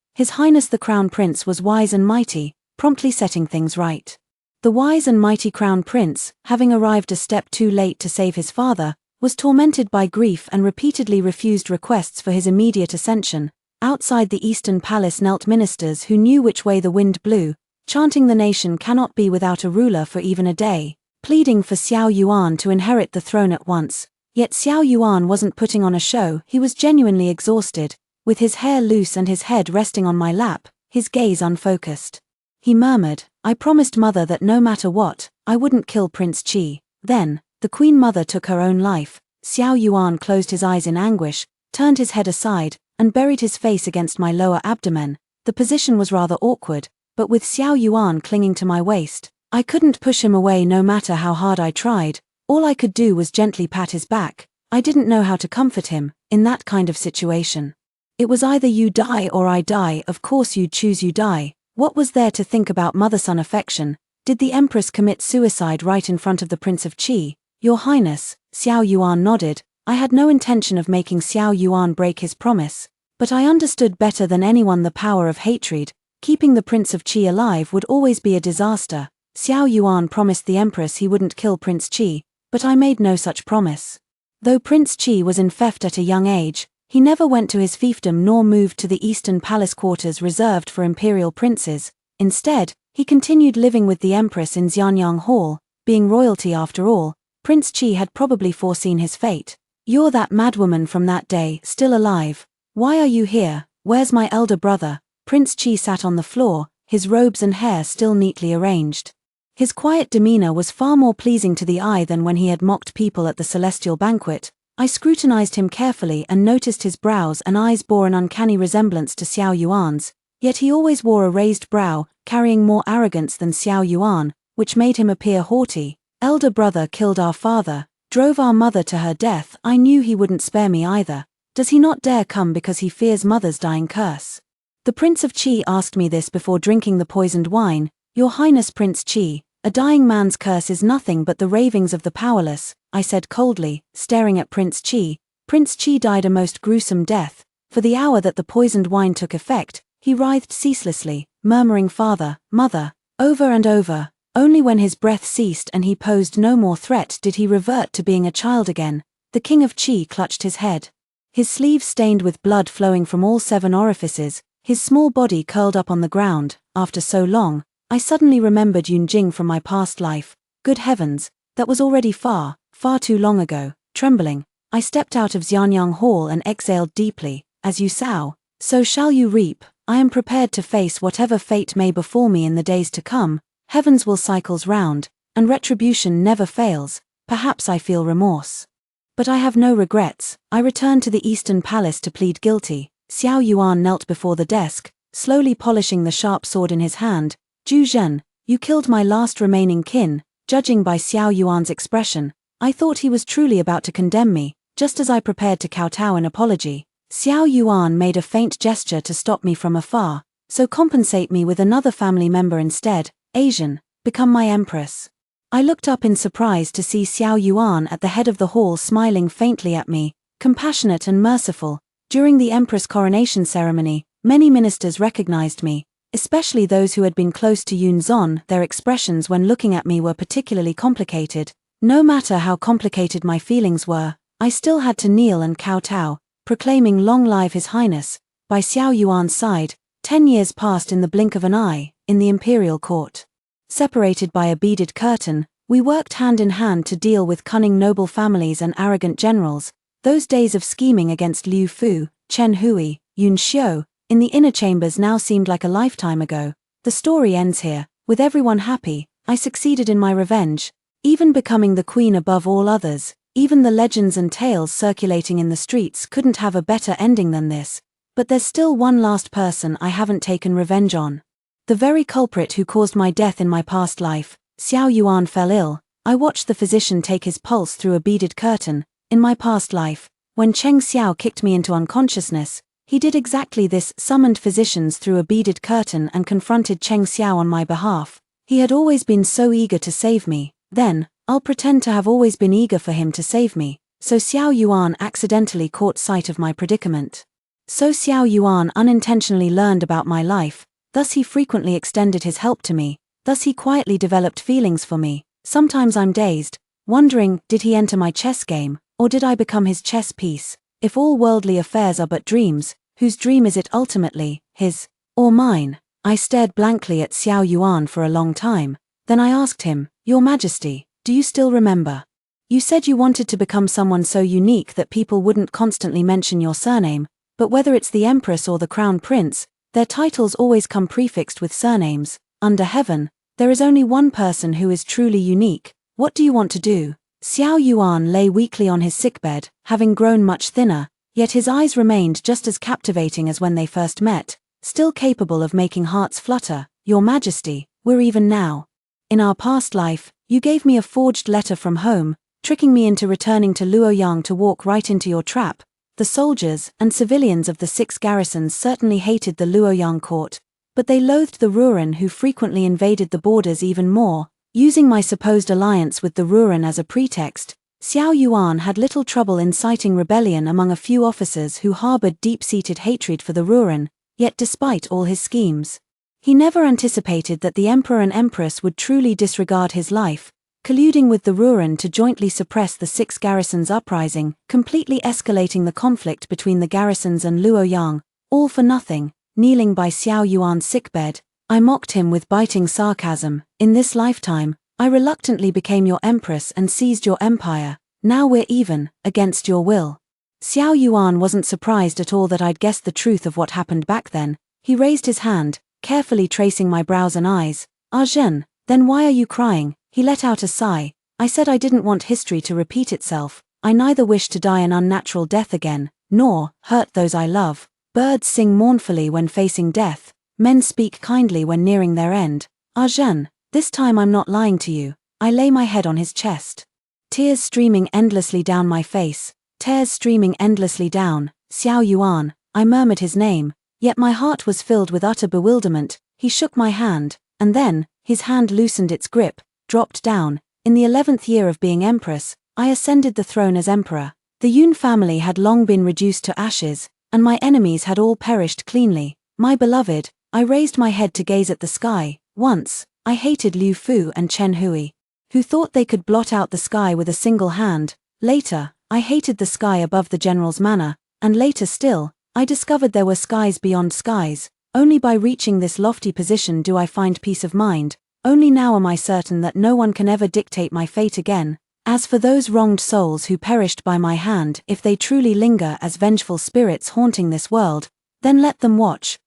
His Highness the Crown Prince was wise and mighty, promptly setting things right. The wise and mighty Crown Prince, having arrived a step too late to save his father, was tormented by grief and repeatedly refused requests for his immediate ascension. Outside the Eastern Palace knelt ministers who knew which way the wind blew, chanting the nation cannot be without a ruler for even a day, pleading for Xiao Yuan to inherit the throne at once. Yet Xiao Yuan wasn't putting on a show. He was genuinely exhausted, with his hair loose and his head resting on my lap, his gaze unfocused. He murmured, "I promised Mother that no matter what, I wouldn't kill Prince Qi." Then, the Queen Mother took her own life. Xiao Yuan closed his eyes in anguish, turned his head aside, and buried his face against my lower abdomen. The position was rather awkward, but with Xiao Yuan clinging to my waist, I couldn't push him away no matter how hard I tried. All I could do was gently pat his back. I didn't know how to comfort him, in that kind of situation. It was either you die or I die. Of course you'd choose you die. What was there to think about mother-son affection? Did the Empress commit suicide right in front of the Prince of Qi? Your Highness, Xiao Yuan nodded. I had no intention of making Xiao Yuan break his promise, but I understood better than anyone the power of hatred. Keeping the Prince of Qi alive would always be a disaster. Xiao Yuan promised the Empress he wouldn't kill Prince Qi, but I made no such promise. Though Prince Qi was in theft at a young age, he never went to his fiefdom nor moved to the Eastern Palace quarters reserved for imperial princes. Instead, he continued living with the Empress in Xianyang Hall. Being royalty after all, Prince Qi had probably foreseen his fate. You're that madwoman from that day, still alive. Why are you here? Where's my elder brother? Prince Qi sat on the floor, his robes and hair still neatly arranged. His quiet demeanor was far more pleasing to the eye than when he had mocked people at the celestial banquet. I scrutinized him carefully and noticed his brows and eyes bore an uncanny resemblance to Xiao Yuan's, yet he always wore a raised brow, carrying more arrogance than Xiao Yuan, which made him appear haughty. Elder brother killed our father, drove our mother to her death, I knew he wouldn't spare me either. Does he not dare come because he fears mother's dying curse? The Prince of Qi asked me this before drinking the poisoned wine. Your Highness Prince Qi, a dying man's curse is nothing but the ravings of the powerless, I said coldly, staring at Prince Qi. Prince Qi died a most gruesome death. For the hour that the poisoned wine took effect, he writhed ceaselessly, murmuring father, mother, over and over. Only when his breath ceased and he posed no more threat did he revert to being a child again. The King of Qi clutched his head. His sleeves stained with blood flowing from all 7 orifices, his small body curled up on the ground. After so long, I suddenly remembered Yunjing from my past life. Good heavens, that was already far, far too long ago. Trembling, I stepped out of Xianyang Hall and exhaled deeply. As you sow, so shall you reap. I am prepared to face whatever fate may befall me in the days to come. Heavens will cycles round, and retribution never fails. Perhaps I feel remorse. But I have no regrets. I returned to the Eastern Palace to plead guilty. Xiao Yuan knelt before the desk, slowly polishing the sharp sword in his hand. Zhu Zhen, you killed my last remaining kin. Judging by Xiao Yuan's expression, I thought he was truly about to condemn me, just as I prepared to kowtow in apology. Xiao Yuan made a faint gesture to stop me from afar. So compensate me with another family member instead. Asian, become my empress. I looked up in surprise to see Xiao Yuan at the head of the hall smiling faintly at me, compassionate and merciful. During the empress coronation ceremony, many ministers recognized me, especially those who had been close to Yun Zon. Their expressions when looking at me were particularly complicated. No matter how complicated my feelings were, I still had to kneel and kowtow, proclaiming long live His Highness. By Xiao Yuan's side, 10 years passed in the blink of an eye, in the imperial court. Separated by a beaded curtain, we worked hand in hand to deal with cunning noble families and arrogant generals. Those days of scheming against Liu Fu, Chen Hui, Yun Xiu, in the inner chambers now seemed like a lifetime ago. The story ends here, with everyone happy. I succeeded in my revenge, even becoming the queen above all others. Even the legends and tales circulating in the streets couldn't have a better ending than this. But there's still one last person I haven't taken revenge on. The very culprit who caused my death in my past life. Xiao Yuan fell ill. I watched the physician take his pulse through a beaded curtain. In my past life, when Cheng Xiao kicked me into unconsciousness, he did exactly this, summoned physicians through a beaded curtain and confronted Cheng Xiao on my behalf. He had always been so eager to save me. Then, I'll pretend to have always been eager for him to save me. So Xiao Yuan accidentally caught sight of my predicament. So Xiao Yuan unintentionally learned about my life. Thus he frequently extended his help to me. Thus he quietly developed feelings for me. Sometimes I'm dazed, wondering, did he enter my chess game, or did I become his chess piece? If all worldly affairs are but dreams, whose dream is it ultimately, his or mine? I stared blankly at Xiao Yuan for a long time. Then I asked him, Your Majesty, do you still remember? You said you wanted to become someone so unique that people wouldn't constantly mention your surname, but whether it's the Empress or the Crown Prince, their titles always come prefixed with surnames. Under heaven, there is only one person who is truly unique. What do you want to do? Xiao Yuan lay weakly on his sickbed, having grown much thinner, yet his eyes remained just as captivating as when they first met, still capable of making hearts flutter. Your Majesty, we're even now. In our past life, you gave me a forged letter from home, tricking me into returning to Luoyang to walk right into your trap. The soldiers and civilians of the 6 garrisons certainly hated the Luoyang court, but they loathed the Ruren who frequently invaded the borders even more. Using my supposed alliance with the Ruren as a pretext, Xiao Yuan had little trouble inciting rebellion among a few officers who harbored deep-seated hatred for the Ruren. Yet despite all his schemes, he never anticipated that the Emperor and Empress would truly disregard his life, colluding with the Ruren to jointly suppress the 6 garrisons' uprising, completely escalating the conflict between the garrisons and Luoyang, all for nothing. Kneeling by Xiao Yuan's sickbed, I mocked him with biting sarcasm. In this lifetime, I reluctantly became your Empress and seized your empire. Now we're even, against your will. Xiao Yuan wasn't surprised at all that I'd guessed the truth of what happened back then. He raised his hand, carefully tracing my brows and eyes. Ah Zhen, then why are you crying? He let out a sigh. I said I didn't want history to repeat itself. I neither wish to die an unnatural death again, nor hurt those I love. Birds sing mournfully when facing death. Men speak kindly when nearing their end. Ah Zhen, this time I'm not lying to you. I lay my head on his chest. Tears streaming endlessly down my face, tears streaming endlessly down. Xiao Yuan, I murmured his name, yet my heart was filled with utter bewilderment. He shook my hand, and then, his hand loosened its grip, dropped down. In the 11th year of being empress, I ascended the throne as emperor. The Yun family had long been reduced to ashes, and my enemies had all perished cleanly. My beloved, I raised my head to gaze at the sky. Once, I hated Liu Fu and Chen Hui, who thought they could blot out the sky with a single hand. Later, I hated the sky above the general's manor, and later still, I discovered there were skies beyond skies. Only by reaching this lofty position do I find peace of mind. Only now am I certain that no one can ever dictate my fate again. As for those wronged souls who perished by my hand, if they truly linger as vengeful spirits haunting this world, then let them watch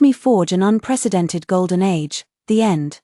me forge an unprecedented golden age. The end.